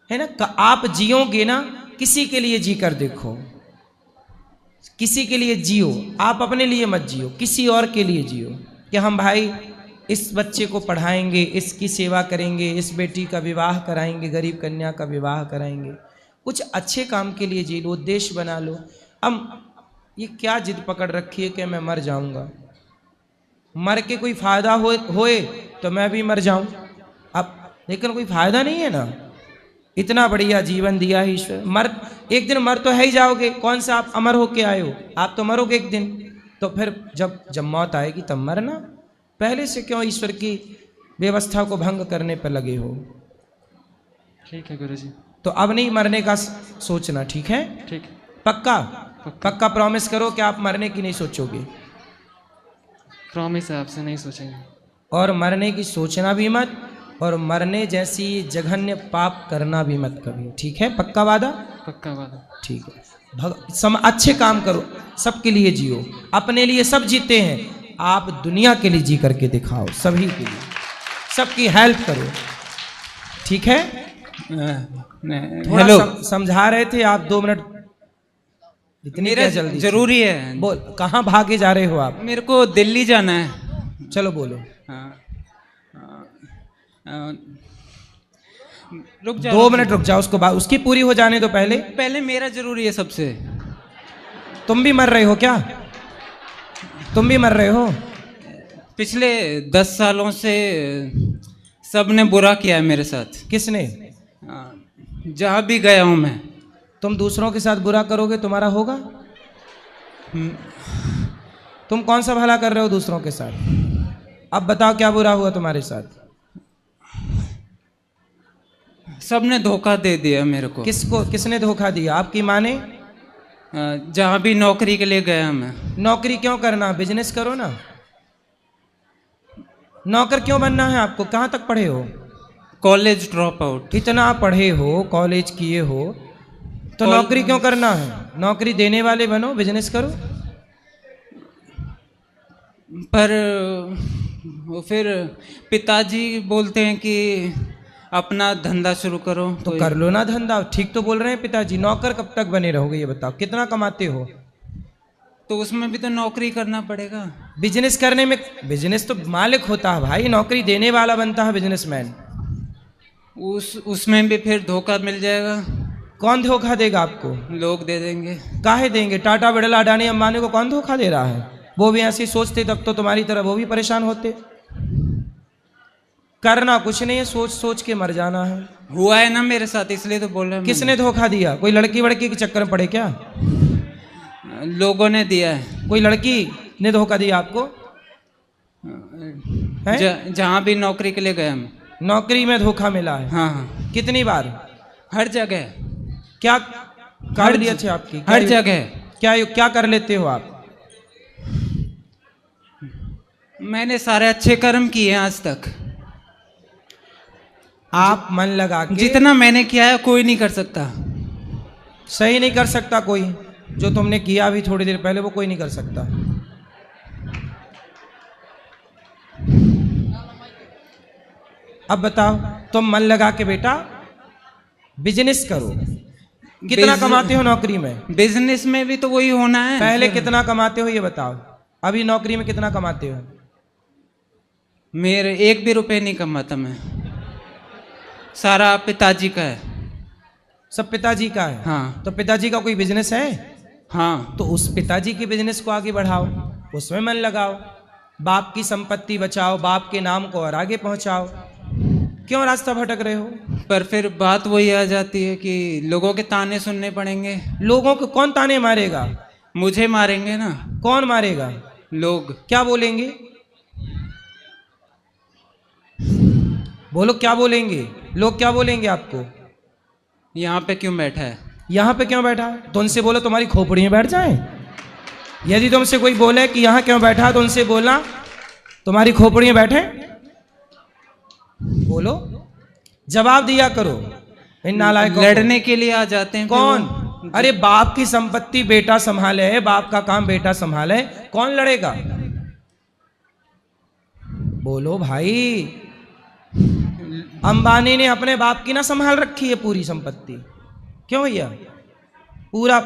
है ना। आप जियोगे ना, किसी के लिए जी कर देखो, किसी के लिए जियो। आप अपने लिए मत जियो, किसी और के लिए जियो कि हम भाई इस बच्चे को पढ़ाएंगे, इसकी सेवा करेंगे, इस बेटी का विवाह कराएंगे, गरीब कन्या का विवाह कराएंगे। कुछ अच्छे काम के लिए जी लो, उद्देश्य बना लो। अब ये क्या जिद पकड़ रखी है कि मैं मर जाऊंगा, मर के कोई फायदा होए तो मैं भी मर जाऊं। अब लेकिन कोई फायदा नहीं है ना, इतना बढ़िया जीवन दिया है ईश्वर। एक दिन मर तो है ही जाओगे। कौन सा आप अमर होके आए हो? आप तो मरोगे एक दिन। तो फिर जब मौत आएगी तब मरना। पहले से क्यों ईश्वर की व्यवस्था को भंग करने पर लगे हो? ठीक है गुरुजी। तो अब नहीं मरने का सोचना, ठीक है? ठीक। पक्का? पक्का प्रॉमिस करो कि आप मरने की नहीं सोचोगे। प्रॉमिस है, आपसे नहीं सोचेंगे। और मरने की सोचना भी मत, और मरने जैसी जघन्य पाप करना भी मत कभी, ठीक है? पक्का वादा? पक्का वादा। ठीक है। अच्छे काम करो, सबके लिए जियो। अपने लिए सब जीते हैं, आप दुनिया के लिए जी करके दिखाओ, सभी के लिए, सबकी हेल्प करो, ठीक है? हेलो, समझा रहे थे आप 2 मिनट, इतनी क्या जल्दी? जरूरी है। बोल, कहाँ भागे जा रहे हो आप? मेरे को दिल्ली जाना है। चलो बोलो। रुक जाओ, 2 मिनट रुक जाओ, उसको उसकी पूरी हो जाने दो। पहले मेरा जरूरी है सबसे। तुम भी मर रहे हो क्या? तुम भी मर रहे हो? पिछले 10 सालों से सबने बुरा किया है मेरे साथ। किसने? जहाँ भी गया हूँ मैं। तुम दूसरों के साथ बुरा करोगे तुम्हारा होगा? तुम कौन सा भला कर रहे हो दूसरों के साथ? अब बताओ क्या बुरा हुआ तुम्हारे साथ? सबने धोखा दे दिया मेरे को। किसको? किसने धोखा दिया? आपकी माँ ने? जहाँ भी नौकरी के लिए गया मैं। नौकरी क्यों करना? बिजनेस करो ना। नौकर क्यों बनना है आपको? कहाँ तक पढ़े हो? College drop out. इतना पढ़े हो, कॉलेज किए हो, तो नौकरी क्यों करना है? नौकरी देने वाले बनो, बिजनेस करो। पर फिर पिताजी बोलते हैं कि अपना धंधा शुरू करो। तो कर लो ना धंधा। ठीक तो बोल रहे हैं पिताजी। नौकर कब तक बने रहोगे ये बताओ? कितना कमाते हो? तो उसमें भी तो नौकरी करना पड़ेगा। बिजनेस करने में, बिजनेस तो मालिक होता है भाई, नौकरी देने वाला बनता है बिजनेसमैन। उसमें भी फिर धोखा मिल जाएगा। कौन धोखा देगा आपको? लोग दे देंगे। काहे देंगे? टाटा, बिड़ला, अडानी, अंबानी को कौन धोखा दे रहा है? वो भी ऐसे सोचते तब तो तुम्हारी तरह वो भी परेशान होते। करना कुछ नहीं है, सोच सोच के मर जाना है। हुआ है ना मेरे साथ, इसलिए तो बोल रहे हैं। किसने धोखा दिया? कोई लड़की वड़की के चक्कर में पड़े क्या? लोगों ने दिया है। कोई लड़की ने धोखा दिया आपको? जहाँ भी नौकरी के लिए गया मैं। नौकरी में धोखा मिला है? हाँ। कितनी बार? हर जगह। क्या काबिलियत है आपकी? हर जगह। क्या कर लेते हो आप? मैंने सारे अच्छे कर्म किए हैं आज तक। आप मन लगा के, जितना मैंने किया है कोई नहीं कर सकता। सही नहीं कर सकता कोई। जो तुमने किया अभी थोड़ी देर पहले वो कोई नहीं कर सकता। अब बताओ, तुम मन लगा के बेटा बिजनेस करो। कितना कमाते हो नौकरी में? बिजनेस में भी तो वही होना है। पहले कितना कमाते हो ये बताओ? अभी नौकरी में कितना कमाते हो? मेरे 1 भी रुपए नहीं कमाता मैं, सारा पिताजी का है। सब पिताजी का है? हाँ। तो पिताजी का कोई बिजनेस है? हाँ। तो उस पिताजी के बिजनेस को आगे बढ़ाओ, उसमें मन लगाओ, बाप की संपत्ति बचाओ, बाप के नाम को और आगे पहुंचाओ। क्यों रास्ता भटक रहे हो? पर फिर बात वही आ जाती है कि लोगों के ताने सुनने पड़ेंगे। लोगों को कौन ताने मारेगा? मुझे मारेंगे ना। कौन मारेगा? लोग। क्या बोलेंगे? बोलो क्या बोलेंगे? लोग क्या बोलेंगे आपको? यहाँ पे क्यों बैठा है? यहाँ पे क्यों बैठा है? तो उनसे बोलो तुम्हारी खोपड़ी में बैठ जाए। यदि तुमसे कोई बोले कि यहाँ क्यों बैठा है, तो उनसे बोलना तुम्हारी खोपड़ी में बैठे। बोलो, जवाब दिया करो। इन नालायकों को लड़ने के लिए आ जाते हैं। कौन? अरे बाप की संपत्ति बेटा संभाले है, बाप का काम बेटा संभाले, कौन लड़ेगा? बोलो भाई। अंबानी ने अपने बाप की ना संभाल रखी है पूरी संपत्ति। क्यों भैया? पूरा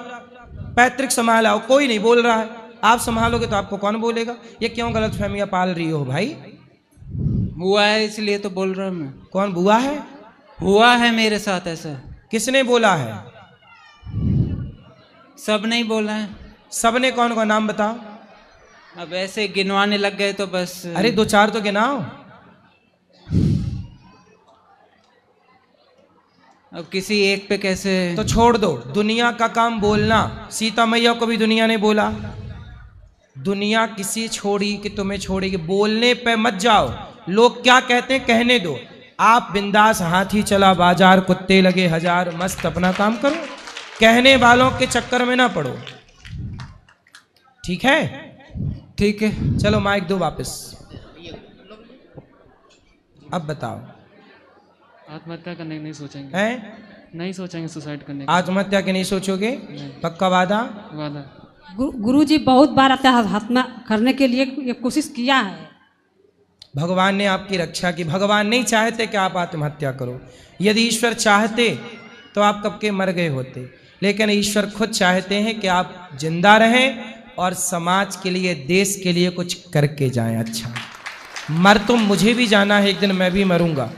पैतृक संभाला हो, कोई नहीं बोल रहा है। आप संभालोगे तो आपको कौन बोलेगा? ये क्यों गलत फहमियां पाल रही हो भाई? हुआ है इसलिए तो बोल रहा हूं मैं। कौन बुआ है? हुआ है मेरे साथ ऐसा। किसने बोला है? सब नहीं बोला है। सबने कौन कौन? नाम बताओ। अब ऐसे गिनवाने लग गए तो बस। अरे 2-4 तो गिनाओ। अब किसी एक पे कैसे? तो छोड़ दो, दुनिया का काम बोलना। सीता मैया को भी दुनिया ने बोला, दुनिया किसी छोड़ी कि तुम्हें छोड़ेगी। बोलने पे मत जाओ, लोग क्या कहते हैं कहने दो। आप बिंदास, हाथी चला बाजार, कुत्ते लगे हजार, मस्त अपना काम करो। कहने वालों के चक्कर में ना पड़ो। ठीक है? ठीक है। चलो माइक दो वापस। अब बताओ। आत्महत्या करने की नहीं सोचेंगे। हैं? नहीं सोचेंगे सुसाइड करने की। आत्महत्या के नहीं सोचोगे? पक्का वादा? वादा। गुरुजी बहुत बार आत्महत्या करने के लिए ये कोशिश किया है। भगवान ने आपकी रक्षा की। भगवान नहीं चाहते कि आप आत्महत्या करो। यदि ईश्वर चाहते तो आप कब के मर गए होते, लेकिन ईश्वर खुद चाहते हैं कि आप जिंदा रहें और समाज के लिए, देश के लिए कुछ करके जाएं। अच्छा, मर तो मुझे भी जाना है, एक दिन मैं भी मरूंगा,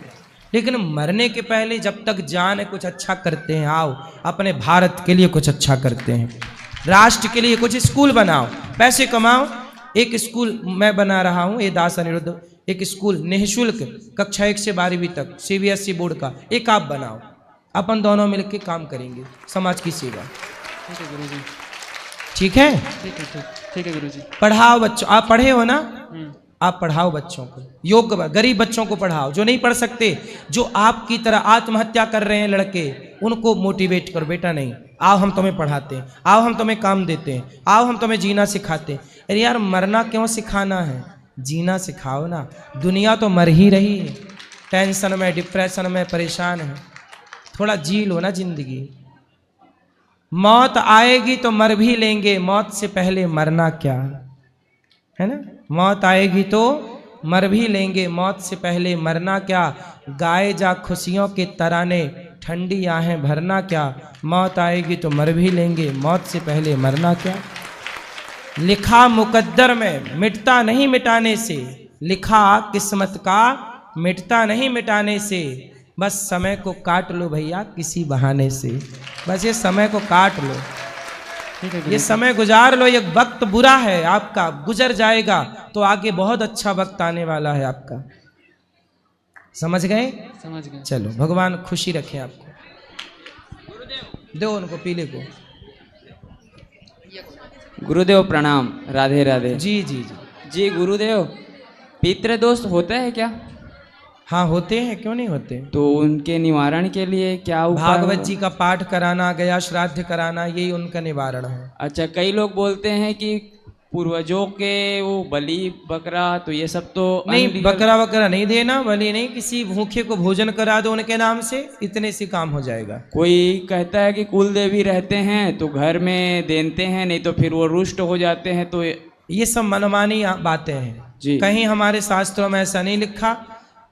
लेकिन मरने के पहले जब तक जान है कुछ अच्छा करते हैं। आओ अपने भारत के लिए कुछ अच्छा करते हैं, राष्ट्र के लिए कुछ स्कूल बनाओ, पैसे कमाओ। एक स्कूल मैं बना रहा हूँ, ये दास अनिरुद्ध, एक स्कूल निःशुल्क कक्षा 1 से 12वीं तक CBSE बोर्ड का, एक आप बनाओ। अपन दोनों मिलकर काम करेंगे समाज की सेवा। ठीक है गुरुजी। ठीक है? ठीक है गुरुजी। पढ़ाओ बच्चों। आप पढ़े हो ना? आप पढ़ाओ बच्चों को, योग्य गरीब बच्चों को पढ़ाओ। जो नहीं पढ़ सकते, जो आपकी तरह आत्महत्या कर रहे हैं लड़के, उनको मोटिवेट करो। बेटा नहीं, आओ हम तुम्हें पढ़ाते हैं, आओ हम तुम्हें काम देते हैं, आओ हम तुम्हें जीना सिखाते हैं। अरे यार, मरना क्यों सिखाना है? जीना सिखाओ ना। दुनिया तो मर ही रही है, टेंशन में, डिप्रेशन में परेशान है। थोड़ा जी लो ना जिंदगी। मौत आएगी तो मर भी लेंगे, मौत से पहले मरना क्या है ना? मौत आएगी तो मर भी लेंगे, मौत से पहले मरना क्या? गाए जा खुशियों के तराने, ठंडी आहें भरना क्या? मौत आएगी तो मर भी लेंगे, मौत से पहले मरना क्या? लिखा मुकद्दर में, मिटता नहीं मिटाने से। लिखा किस्मत का, मिटता नहीं मिटाने से। बस समय को काट लो भैया किसी बहाने से। बस ये समय को काट लो, ये समय गुजार लो। ये वक्त बुरा है आपका, गुजर जाएगा तो आगे बहुत अच्छा वक्त आने वाला है आपका। समझ गए? समझ गए। चलो, भगवान खुशी रखे आपको। दो उनको पीले को। गुरुदेव प्रणाम। राधे राधे। जी जी जी जी गुरुदेव, पितृदोष होता है क्या? हाँ होते हैं, क्यों नहीं होते? तो उनके निवारण के लिए क्या उपाय? भागवत जी का पाठ कराना, गया श्राद्ध कराना, यही उनका निवारण है। अच्छा, कई लोग बोलते हैं कि पूर्वजों के वो बलि बकरा, तो ये सब तो नहीं, बकरा वकरा नहीं देना, बलि नहीं। किसी भूखे को भोजन करा दो उनके नाम से, इतने से काम हो जाएगा। कोई कहता है कि कुल देवी रहते हैं तो घर में देते हैं, नहीं तो फिर वो रुष्ट हो जाते हैं। तो ये सब मनमानी बातें हैं जी। कहीं हमारे शास्त्रों में ऐसा नहीं लिखा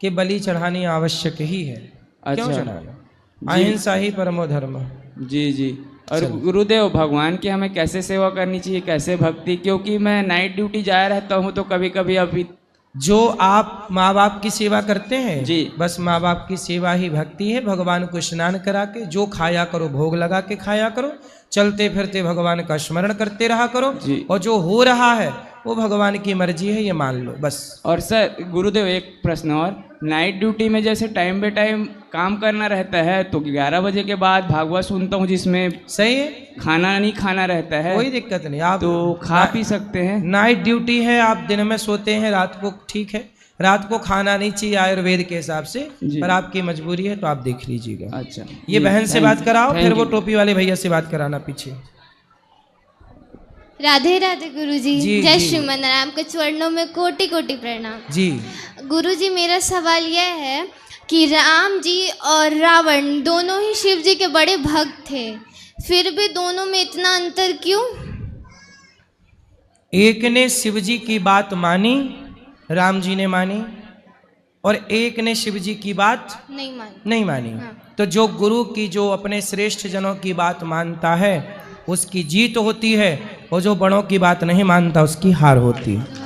कि बलि चढ़ानी आवश्यक ही है। अच्छा। क्यों चढ़ाना? अहिंसा ही परमो धर्म। जी जी। और गुरुदेव भगवान की हमें कैसे सेवा करनी चाहिए, कैसे भक्ति, क्योंकि मैं नाइट ड्यूटी जाया रहता हूँ तो कभी कभी अभी जो आप माँ बाप की सेवा करते हैं जी, बस माँ बाप की सेवा ही भक्ति है। भगवान को स्नान करा के जो खाया करो भोग लगा के खाया करो, चलते फिरते भगवान का स्मरण करते रहा करो जी। और जो हो रहा है वो भगवान की मर्जी है, ये मान लो बस। और सर गुरुदेव एक प्रश्न और, नाइट ड्यूटी में जैसे टाइम बे टाइम काम करना रहता है तो 11 बजे के बाद भागवत सुनता हूँ जिसमें सही है खाना नहीं खाना रहता है, कोई दिक्कत नहीं, आप तो खा पी सकते हैं। नाइट ड्यूटी है, आप दिन में सोते हैं, रात को ठीक है, रात को खाना नहीं चाहिए आयुर्वेद के हिसाब से, पर आपकी मजबूरी है तो आप देख लीजिएगा। अच्छा, ये बहन से बात कराओ, फिर वो टोपी वाले भैया से बात कराना पीछे। राधे राधे गुरुजी, जय श्रीमन नारायण के चरणों में कोटि कोटि प्रणाम जी। गुरुजी मेरा सवाल यह है कि राम जी और रावण दोनों ही शिव जी के बड़े भक्त थे, फिर भी दोनों में इतना अंतर क्यों? एक ने शिव जी की बात मानी, राम जी ने मानी, और एक ने शिव जी की बात नहीं मानी। हाँ। तो जो गुरु की, जो अपने श्रेष्ठ जनों की बात मानता है उसकी जीत होती है, और जो बड़ों की बात नहीं मानता उसकी हार होती है।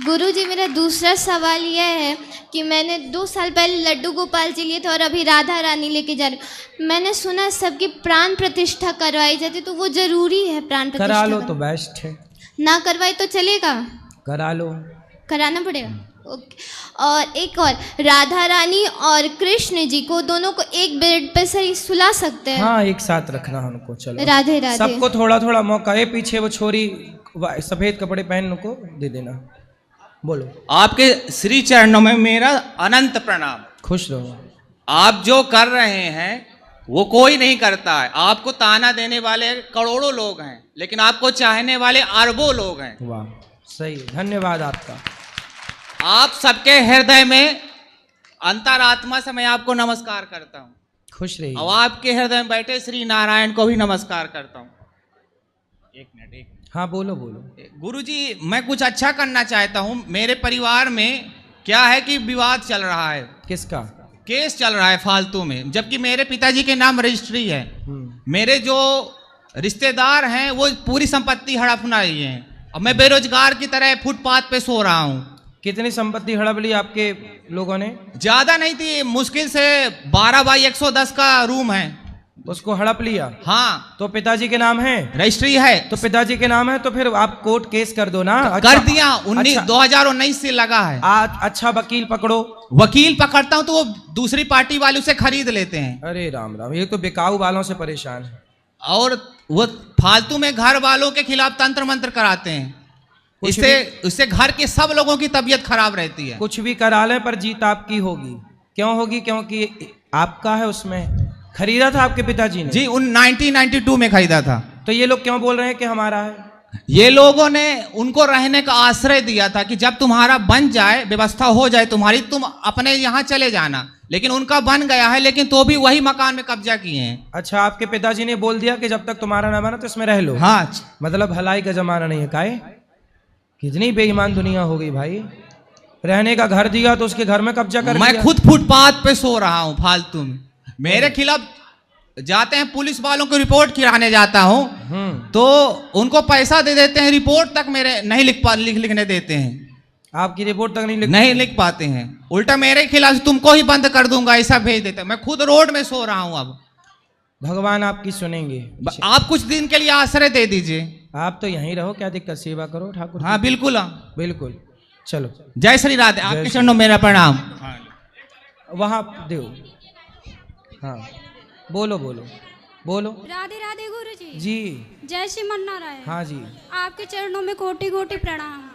गुरुजी मेरा दूसरा सवाल यह है कि मैंने 2 साल पहले लड्डू गोपाल जी लिए थे और अभी राधा रानी लेके जा रही। मैंने सुना सबकी प्राण प्रतिष्ठा करवाई जाती, तो वो जरूरी है प्राण प्रतिष्ठा? करा लो तो बेस्ट है, ना करवाई तो चलेगा? करा लो, कराना पड़ेगा। ओके। और एक और, राधा रानी और कृष्ण जी को दोनों को एक बेड पे सही सुला सकते हैं? हाँ, एक साथ रखना उनको। चलो राधे राधे, सबको थोड़ा थोड़ा मौका है। पीछे वो छोरी सफेद कपड़े पहन को दे देना। बोलो। आपके श्री चरणों में मेरा अनंत प्रणाम। खुश रहो। आप जो कर रहे हैं वो कोई नहीं करता है। आपको ताना देने वाले करोड़ों लोग हैं, लेकिन आपको चाहने वाले अरबों लोग हैं। वाह, सही, धन्यवाद आपका। आप सबके हृदय में अंतरात्मा से मैं आपको नमस्कार करता हूँ। खुश रहिए। और आपके हृदय में बैठे श्री नारायण को भी नमस्कार करता हूँ। एक मिनट। हाँ, बोलो बोलो। गुरुजी, मैं कुछ अच्छा करना चाहता हूँ। मेरे परिवार में क्या है कि विवाद चल रहा है। किसका? केस चल रहा है फालतू में, जबकि मेरे पिताजी के नाम रजिस्ट्री है। मेरे जो रिश्तेदार हैं वो पूरी संपत्ति हड़पना रही है, और मैं बेरोजगार की तरह फुटपाथ पे सो रहा हूँ। कितनी संपत्ति हड़प ली आपके लोगों ने? ज्यादा नहीं थी, मुश्किल से 12 बाई 110 का रूम है, उसको हड़प लिया। हाँ। तो पिताजी के नाम है? रजिस्ट्री है। तो पिताजी के नाम है तो फिर आप कोर्ट केस कर दो ना। कर दिया। 2019 से लगा है। अच्छा, वकील पकड़ो। वकील पकड़ता हूँ तो वो दूसरी पार्टी वाले उसे खरीद लेते हैं। अरे राम राम, ये तो बिकाऊ वालों से परेशान है। और वो फालतू में घर वालों के खिलाफ तंत्र मंत्र कराते हैं। इससे घर के सब लोगों की तबीयत खराब रहती है। कुछ भी करा लें पर जीत आपकी होगी। क्यों होगी? क्योंकि आपका है, उसमें खरीदा था आपके पिताजी ने। जी, 1992 में खरीदा था। तो ये लोग क्यों बोल रहे हैं कि हमारा है? ये लोगों ने उनको रहने का आश्रय दिया था कि जब तुम्हारा बन जाए, व्यवस्था हो जाए तुम्हारी, तुम अपने यहाँ चले जाना। लेकिन उनका बन गया है, लेकिन तो भी वही मकान में कब्जा किए हैं। अच्छा, आपके पिताजी ने बोल दिया कि जब तक तुम्हारा ना बना तो इसमें रह लो। हाँ, मतलब भलाई का जमाना नहीं है। काहे? कितनी बेईमान दुनिया हो गई भाई। रहने का घर दिया तो उसके घर में कब्जा कर मैं खुद फुटपाथ पे सो रहा हूँ फालतू में। मेरे खिलाफ जाते हैं पुलिस वालों को रिपोर्ट कराने जाता हूँ, तो उनको पैसा दे देते हैं, रिपोर्ट तक मेरे नहीं लिखने देते हैं। आपकी रिपोर्ट तक नहीं लिख पाते हैं। उल्टा मेरे खिलाफ तुमको ही बंद कर दूंगा ऐसा भेज देते हैं। मैं खुद रोड में सो रहा हूँ। अब भगवान आपकी सुनेंगे। आप कुछ दिन के लिए आश्रय दे दीजिए। आप तो यहीं रहो, क्या दिक्कत, सेवा करो ठाकुर। हाँ बिल्कुल, बिल्कुल। चलो, जय श्री राधे। आपके चरणों मेरा प्रणाम। वहां दो। हाँ, बोलो बोलो बोलो। राधे राधे गुरुजी। जी, जय श्रीमन नारायण। हाँ जी। आपके चरणों में कोटि कोटि प्रणाम।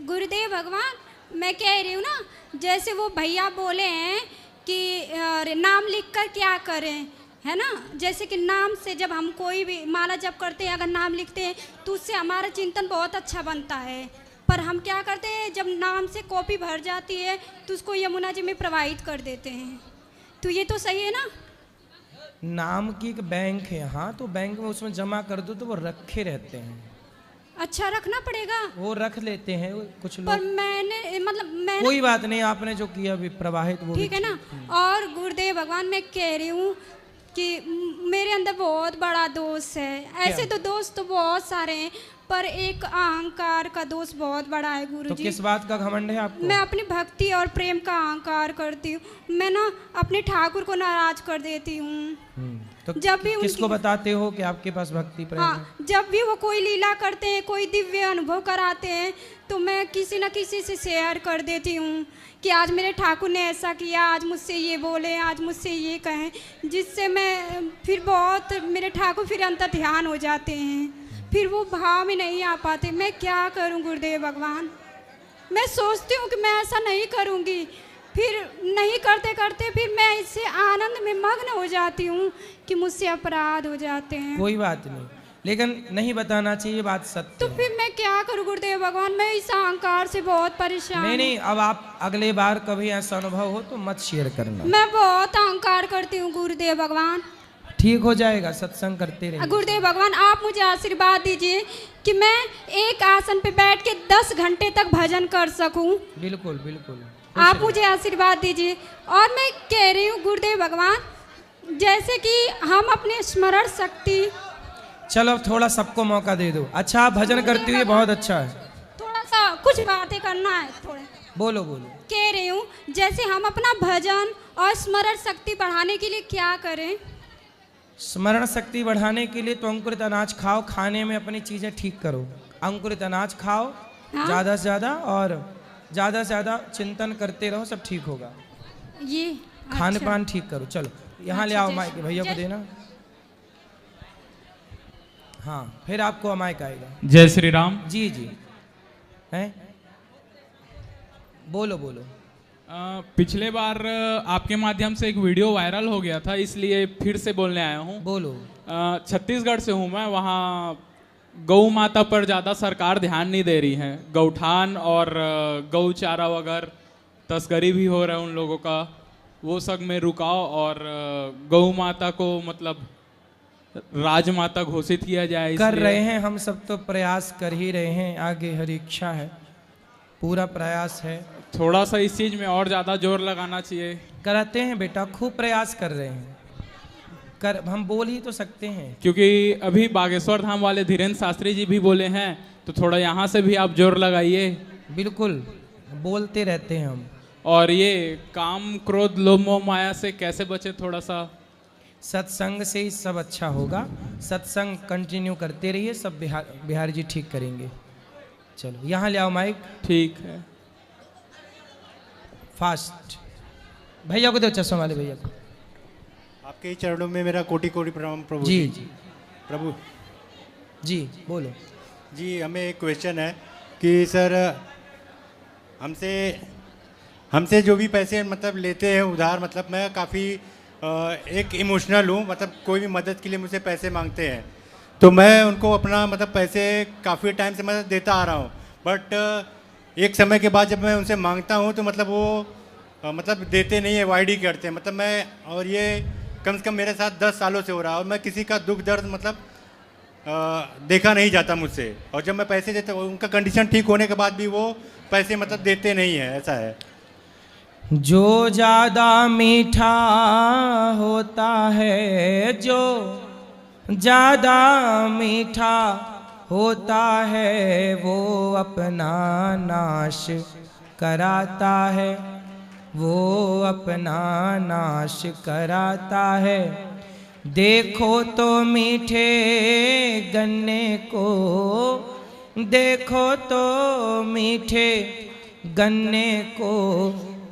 गुरुदेव भगवान, मैं कह रही हूँ ना, जैसे वो भैया बोले हैं कि नाम लिखकर क्या करें, है ना। जैसे कि नाम से जब हम कोई भी माला जप करते हैं, अगर नाम लिखते हैं तो उससे हमारा चिंतन बहुत अच्छा बनता है। पर हम क्या करते हैं, जब नाम से कॉपी भर जाती है तो उसको यमुना जी में प्रवाहित कर देते हैं। तो ये तो सही है ना? नाम की एक बैंक है, हाँ, तो बैंक में उसमें जमा कर दो तो वो रखे रहते हैं। अच्छा, रखना पड़ेगा? वो रख लेते हैं कुछ लोग। पर मैंने कोई बात नहीं, आपने जो किया भी प्रवाहित वो ठीक है ना। और गुरुदेव भगवान, मैं कह रही हूँ कि मेरे अंदर बहुत बड़ा दोष है। ऐसे तो दोष तो बहुत सारे हैं, पर एक अहंकार का दोष बहुत बड़ा है गुरुजी। तो किस बात का घमंड है आपको? मैं अपनी भक्ति और प्रेम का अहंकार करती हूँ। मैं ना अपने ठाकुर को नाराज कर देती हूँ। तो जब भी किसको बताते हो कि आपके पास भक्ति प्रेम है? हाँ, जब भी वो कोई लीला करते हैं, कोई दिव्य अनुभव कराते हैं, तो मैं किसी न किसी से शेयर कर देती हूँ कि आज मेरे ठाकुर ने ऐसा किया, आज मुझसे ये बोले, आज मुझसे ये कहें, जिससे मैं फिर बहुत मेरे ठाकुर फिर अंतर ध्यान हो जाते हैं, फिर वो भाव में नहीं आ पाते। मैं क्या करूँ गुरुदेव भगवान? मैं सोचती हूँ कि मैं ऐसा नहीं करूँगी, फिर नहीं करते करते फिर मैं इससे आनंद में मग्न हो जाती हूँ कि मुझसे अपराध हो जाते हैं। कोई बात नहीं, लेकिन नहीं बताना चाहिए, बात सत्य तो फिर मैं क्या करूँ गुरुदेव भगवान? मैं इस अहंकार से बहुत परेशान। नहीं, अब आप अगले बार कभी ऐसा अनुभव हो तो मत शेयर करना। मैं बहुत अहंकार करती हूँ गुरुदेव भगवान। ठीक हो जाएगा, सत्संग करते रहिए। गुरुदेव भगवान आप मुझे आशीर्वाद दीजिए कि मैं एक आसन पे बैठ के 10 घंटे तक भजन कर सकूं। बिल्कुल बिल्कुल, आप मुझे आशीर्वाद दीजिए। और मैं कह रही हूँ गुरुदेव भगवान, जैसे कि हम अपने स्मरण शक्ति, चलो थोड़ा सबको मौका दे दो। अच्छा, आप भजन करती हुई बहुत अच्छा है। थोड़ा सा कुछ बातें करना है, थोड़ा बोलो बोलो। कह रही हूँ जैसे हम अपना भजन और स्मरण शक्ति बढ़ाने के लिए क्या करें? स्मरण शक्ति बढ़ाने के लिए तो अंकुरित अनाज खाओ, खाने में अपनी चीजें ठीक करो। अंकुरित अनाज खाओ ज्यादा से ज्यादा, और ज्यादा से ज्यादा चिंतन करते रहो, सब ठीक होगा। ये खान पान ठीक करो। चलो यहाँ ले आओ माइक, भैया को देना। हाँ, फिर आपको माइक आएगा। जय श्री राम। जी जी, हैं बोलो बोलो। पिछले बार आपके माध्यम से एक वीडियो वायरल हो गया था, इसलिए फिर से बोलने आया हूँ। बोलो। छत्तीसगढ़ से हूँ मैं। वहाँ गौ माता पर ज़्यादा सरकार ध्यान नहीं दे रही है। गौठान और गौ चारा वगैरह तस्करी भी हो रहा है उन लोगों का। वो सब में रुकाओ और गौ माता को मतलब राजमाता घोषित किया जाए। कर रहे हैं, हम सब तो प्रयास कर ही रहे हैं, आगे हरी इच्छा है, पूरा प्रयास है। थोड़ा सा इस चीज़ में और ज़्यादा जोर लगाना चाहिए। कराते हैं बेटा, खूब प्रयास कर रहे हैं, हम बोल ही तो सकते हैं। क्योंकि अभी बागेश्वर धाम वाले धीरेन्द्र शास्त्री जी भी बोले हैं, तो थोड़ा यहाँ से भी आप जोर लगाइए। बिल्कुल, बोलते रहते हैं हम। और ये काम क्रोध लोभ मोह माया से कैसे बचे? थोड़ा सा सत्संग से ही सब अच्छा होगा। सत्संग कंटिन्यू करते रहिए, सब बिहारी जी ठीक करेंगे। चलो यहाँ ले आओ माइक। ठीक है, फास्ट। भैया को दो, चश्मा वाले भैया को। आपके ही चरणों में मेरा कोटि कोटि प्रणाम प्रभु जी। जी प्रभु जी, बोलो जी। हमें एक क्वेश्चन है कि सर हमसे जो भी पैसे मतलब लेते हैं उधार, मतलब मैं काफ़ी एक इमोशनल हूँ। मतलब कोई भी मदद के लिए मुझसे पैसे मांगते हैं तो मैं उनको अपना मतलब पैसे काफ़ी टाइम से मैं देता आ रहा हूँ, बट एक समय के बाद जब मैं उनसे मांगता हूँ तो मतलब वो मतलब देते नहीं है, अवॉइड ही करते हैं। मतलब मैं, और ये कम से कम मेरे साथ 10 सालों से हो रहा है, और मैं किसी का दुख दर्द मतलब देखा नहीं जाता मुझसे। और जब मैं पैसे देता हूँ, उनका कंडीशन ठीक होने के बाद भी वो पैसे मतलब देते नहीं है, ऐसा है। जो ज़्यादा मीठा होता है, जो ज़्यादा मीठा होता है, वो अपना नाश कराता है, वो अपना नाश कराता है। देखो तो मीठे गन्ने को, देखो तो मीठे गन्ने को,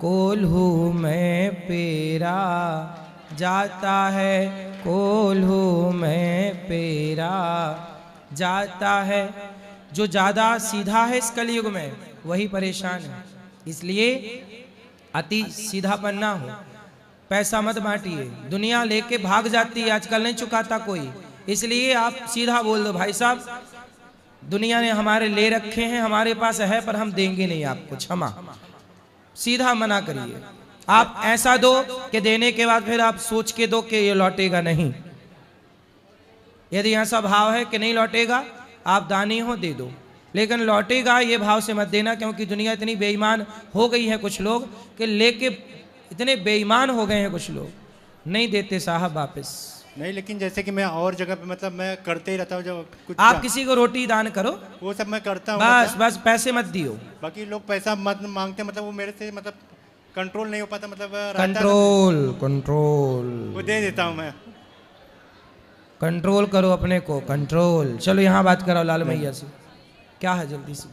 कोल्हू में पेरा जाता है, कोल्हू में पेरा जाता है। जो ज़्यादा सीधा है इस कलयुग में वही परेशान है, इसलिए अति सीधापन ना हो। पैसा मत बांटिए, दुनिया लेके भाग जाती है, आजकल नहीं चुकाता कोई, इसलिए आप सीधा बोल दो, भाई साहब दुनिया ने हमारे ले रखे हैं, हमारे पास है पर हम देंगे नहीं आपको, क्षमा। सीधा मना करिए। आप ऐसा दो कि देने के बाद फिर आप सोच के दो कि ये लौटेगा नहीं। यदि ऐसा भाव है कि नहीं लौटेगा, आप दानी हो दे दो, लेकिन लौटेगा ये भाव से मत देना, क्योंकि दुनिया इतनी बेईमान हो गई है, कुछ लोग कि लेके इतने बेईमान हो गए हैं कुछ लोग। नहीं देते साहब वापस। नहीं, लेकिन जैसे कि मैं और जगह पे मतलब मैं करते ही रहता हूँ, जब कुछ आप किसी को रोटी दान करो, वो सब मैं करता हूँ, बस बस पैसे मत दियो। बाकी लोग पैसा मत मांगते, मतलब वो मेरे से मतलब कंट्रोल नहीं हो पाता, मतलब कंट्रोल वो दे देता हूँ मैं। कंट्रोल करो अपने को, कंट्रोल। चलो यहाँ बात कराओ लाल मैया से, क्या है जल्दी से,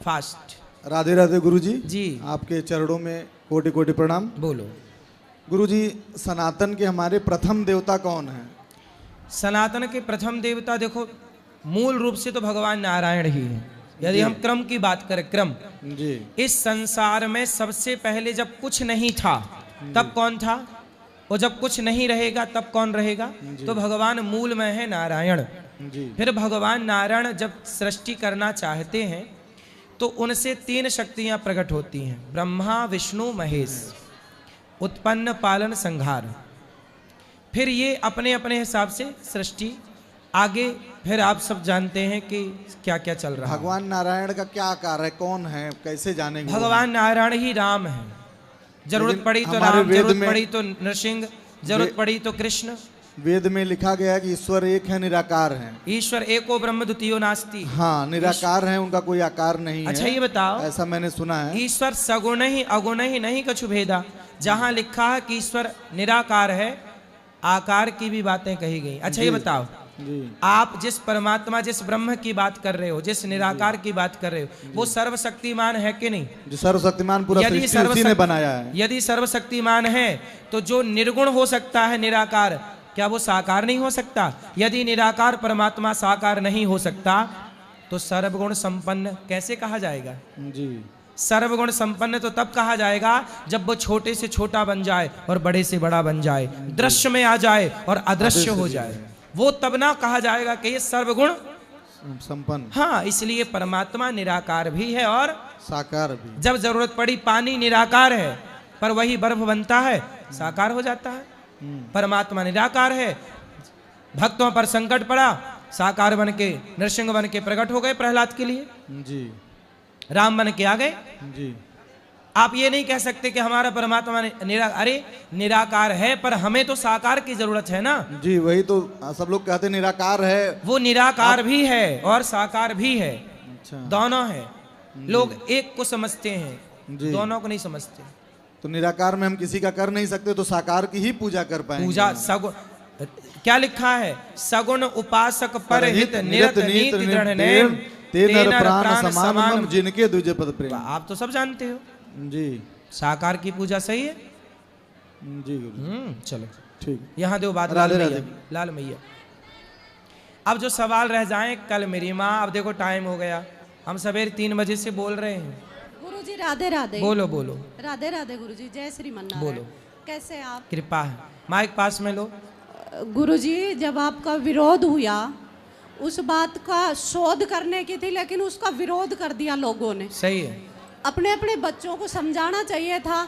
फास्ट। राधे राधे गुरुजी जी, आपके चरणों में कोटि कोटि प्रणाम। बोलो गुरुजी, सनातन के हमारे प्रथम देवता कौन है? सनातन के प्रथम देवता देखो, मूल रूप से तो भगवान नारायण ही है। यदि हम क्रम की बात करें, क्रम जी, इस संसार में सबसे पहले जब कुछ नहीं था तब कौन था, और जब कुछ नहीं रहेगा तब कौन रहेगा? तो भगवान मूल में है नारायण जी। फिर भगवान नारायण जब सृष्टि करना चाहते हैं तो उनसे 3 शक्तियां प्रकट होती हैं, ब्रह्मा विष्णु महेश, उत्पन्न पालन संहार। फिर ये अपने अपने हिसाब से सृष्टि आगे, फिर आप सब जानते हैं कि क्या क्या चल रहा है। भगवान नारायण का क्या आकार है, कौन है, कैसे जानेंगे? भगवान नारायण ही राम है। जरूरत पड़ी तो राम, जरूरत पड़ी तो नरसिंह, जरूरत पड़ी तो कृष्ण। वेद में लिखा गया है कि ईश्वर एक है, निराकार है। ईश्वर एको ब्रह्म द्वितीयो नास्ति। हाँ, निराकार है, उनका कोई आकार नहीं अच्छा, है। ये बताओ, ऐसा मैंने सुना है। ईश्वर सगुण ही अगुण ही नहीं कछु भेदा। जहाँ लिखा है कि ईश्वर निराकार है, आकार की भी बातें कही गई। अच्छा ये बताओ जी, आप जिस परमात्मा, जिस ब्रह्म की बात कर रहे हो, जिस निराकार की बात कर रहे हो, वो सर्वशक्तिमान है कि नहीं? जो सर्वशक्तिमान पूरा सृष्टि उसी ने बनाया है। यदि सर्वशक्तिमान है तो जो निर्गुण हो सकता है निराकार, क्या वो साकार नहीं हो सकता? यदि निराकार परमात्मा साकार नहीं हो सकता तो सर्वगुण संपन्न कैसे कहा जाएगा? जी, सर्वगुण संपन्न तो तब कहा जाएगा जब वो छोटे से छोटा बन जाए और बड़े से बड़ा बन जाए, दृश्य में आ जाए और अदृश्य हो जाए, वो तब ना कहा जाएगा कि ये सर्वगुण संपन्न। हाँ, इसलिए परमात्मा निराकार भी है और साकार भी। जब जरूरत पड़ी पानी निराकार है पर वही बर्फ बनता है, साकार हो जाता है। परमात्मा निराकार है, भक्तों पर संकट पड़ा, साकार बन के नरसिंह बन के प्रकट हो गए प्रहलाद के लिए जी, राम बन के आ गए जी। आप ये नहीं कह सकते कि हमारा परमात्मा अरे निराकार है पर हमें तो साकार की जरूरत है ना। जी, वही तो सब लोग कहते निराकार है। वो निराकार भी है और साकार भी है। अच्छा, दोनों है। लोग एक को समझते हैं, दोनों को नहीं समझते। तो निराकार में हम किसी का कर नहीं सकते, तो साकार की ही पूजा कर पाएंगे। पूजा सगुण, क्या लिखा है? सगुण उपासक पर हित निरत नीति दृढ़ नेम, तेनर प्राण समान जिनके द्विज पद प्रेम। आप तो सब जानते हो जी, साकार की पूजा सही है जी। चलो ठीक, यहाँ दो बात लाल मैया। अब जो सवाल रह जाएं कल मेरी माँ, अब देखो टाइम हो गया, हम सवेरे 3 बजे से बोल रहे हैं। गुरुजी राधे राधे। बोलो बोलो। राधे राधे गुरुजी, जय श्री मन्नारायण। बोलो। कैसे आप? कृपा है, माइक पास में लो। गुरुजी, जब आपका विरोध हुआ, उस बात का शोध करने की थी लेकिन उसका विरोध कर दिया लोगों ने। सही है। अपने अपने बच्चों को समझाना चाहिए था,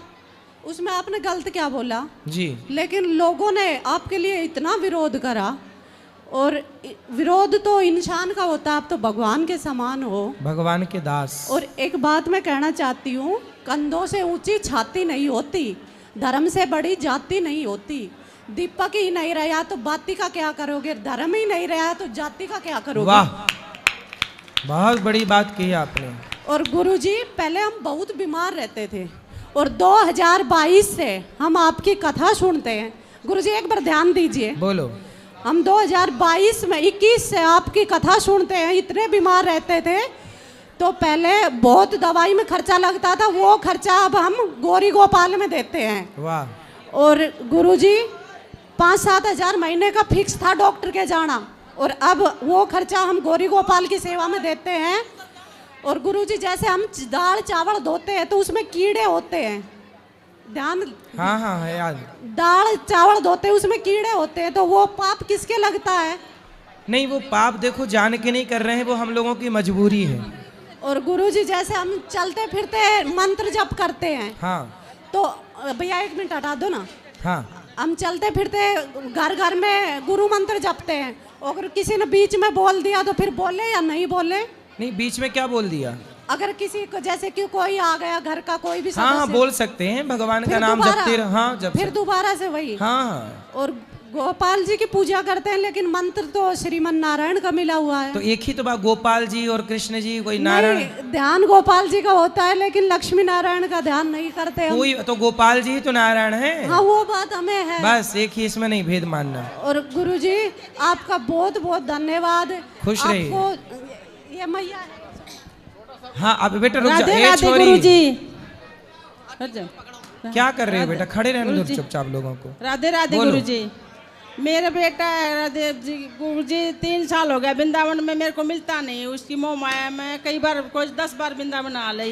उसमें आपने गलत क्या बोला जी, लेकिन लोगों ने आपके लिए इतना विरोध करा। और विरोध तो इंसान का होता है, आप तो भगवान के समान हो, भगवान के दास। और एक बात मैं कहना चाहती हूँ, कंधों से ऊंची छाती नहीं होती, धर्म से बड़ी जाति नहीं होती। दीपक ही नहीं रहा तो बाती का क्या करोगे, धर्म ही नहीं रहा तो जाति का क्या करोगे? वाह, बहुत बड़ी बात की आपने। और गुरुजी, पहले हम बहुत बीमार रहते थे और 2022 से हम आपकी कथा सुनते हैं। गुरुजी एक बार ध्यान दीजिए। बोलो। हम 2022 में 21 से आपकी कथा सुनते हैं, इतने बीमार रहते थे तो पहले बहुत दवाई में खर्चा लगता था, वो खर्चा अब हम गौरी गोपाल में देते हैं। वाह। और गुरुजी 5-7 हज़ार महीने का फिक्स था डॉक्टर के जाना, और अब वो खर्चा हम गौरी गोपाल की सेवा में देते हैं। और गुरुजी जैसे हम दाल चावल धोते हैं तो उसमें कीड़े होते हैं, ध्यान। हाँ हाँ है याद। दाल चावल धोते हैं उसमें कीड़े होते हैं, तो वो पाप किसके लगता है? नहीं, वो पाप देखो जान के नहीं कर रहे हैं, वो हम लोगों की मजबूरी है। और गुरुजी जैसे हम चलते फिरते मंत्र जप करते हैं, हाँ, तो भैया 1 मिनट हटा दो ना। हाँ, हम चलते फिरते घर घर में गुरु मंत्र जपते हैं, अगर किसी ने बीच में बोल दिया तो फिर बोले या नहीं बोले? नहीं, बीच में क्या बोल दिया? अगर किसी को जैसे कि कोई आ गया घर का कोई भी हाँ सदस्य, बोल सकते हैं भगवान का फिर नाम दोबारा- जपते रहो। हाँ जब फिर दोबारा से वही। हाँ और गोपाल जी की पूजा करते हैं, लेकिन मंत्र तो श्रीमन नारायण का मिला हुआ है। तो एक ही तो बात, गोपाल जी और कृष्ण जी, कोई नारायण नहीं, ध्यान गोपाल जी का होता है, लेकिन लक्ष्मी नारायण का ध्यान नहीं करते हम। कोई तो गोपाल जी ही तो नारायण है। हाँ वो बात हमें है, बस एक ही, इसमें नहीं भेद मानना। और गुरुजी आपका बहुत बहुत धन्यवाद। खुश रहिए। आपको ये मैया है। हाँ अब बेटा रुक जा, राधे ए राधे छोरी गुरुजी। क्या कर रहे हो बेटा, खड़े रहने दो चुपचाप लोगों को। राधे राधे बोलो। गुरुजी। मेरा बेटा राधे जी गुरुजी 3 साल हो गया वृंदावन में, मेरे को मिलता नहीं। उसकी मोह माया में कई बार, कोई 10 बार वृंदावन आ ली।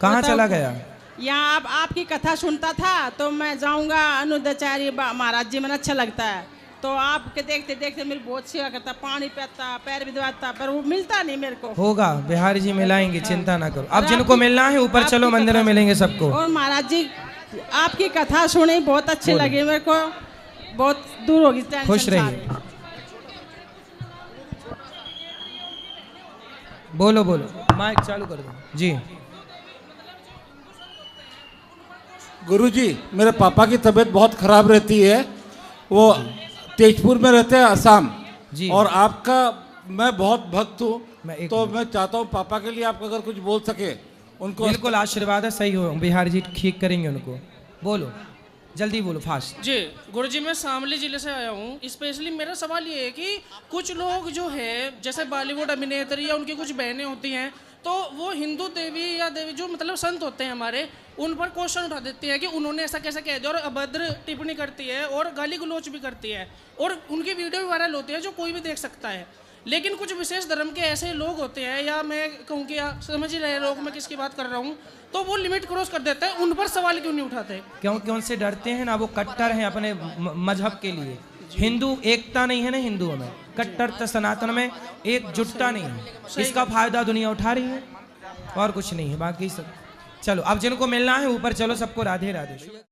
कहाँ चला गया? यहाँ आपकी कथा सुनता था तो मैं जाऊँगा अनुदाचार्य महाराज जी, में अच्छा लगता है। तो आपके देखते देखते मेरी बहुत सेवा करता, पानी पियाता, पैर भी दबाता, पर वो मिलता नहीं मेरे को। होगा, बिहारी जी मिलाएंगे, चिंता ना करो। अब जिनको मिलना है ऊपर चलो, मंदिर में मिलेंगे सबको। और महाराज जी आपकी कथा सुनी, बहुत अच्छी लगी मेरे को, बहुत दूर होगी टेंशन खुश रहिए। बोलो बोलो, माइक चालू कर दो जी। गुरुजी, मेरे पापा की तबीयत बहुत खराब रहती है, वो तेजपुर में रहते हैं, असम जी। और आपका मैं बहुत भक्त हूँ, तो मैं चाहता हूँ पापा के लिए आप अगर कुछ बोल सके उनको। बिल्कुल आशीर्वाद है, सही हो, बिहारी जी ठीक करेंगे उनको। बोलो जल्दी बोलो, फास्ट। जी गुरुजी, मैं शामली जिले से आया हूँ। स्पेशली मेरा सवाल ये है कि कुछ लोग जो है, जैसे बॉलीवुड अभिनेत्री या उनकी कुछ बहनें होती हैं, तो वो हिंदू देवी या देवी जो मतलब संत होते हैं हमारे, उन पर क्वेश्चन उठा देती है कि उन्होंने ऐसा कैसे कह दिया, और अभद्र टिप्पणी करती है और गाली गलौच भी करती है, और उनकी वीडियो भी वायरल होती है जो कोई भी देख सकता है। लेकिन कुछ विशेष धर्म के ऐसे लोग होते हैं, या मैं कहूँ कि समझ ही रहे लोग मैं किसकी बात कर रहा हूँ, तो वो लिमिट क्रॉस कर देते हैं। उन पर सवाल क्यों नहीं उठाते? क्योंकि उनसे डरते हैं ना, वो कट्टर हैं अपने मजहब के लिए। हिंदू एकता नहीं है ना हिंदुओं में, कट्टर सनातन में एकजुटता नहीं है। इसका फायदा दुनिया उठा रही है और कुछ नहीं है, बाकी सब। चलो अब जिनको मिलना है ऊपर चलो सबको। राधे राधे।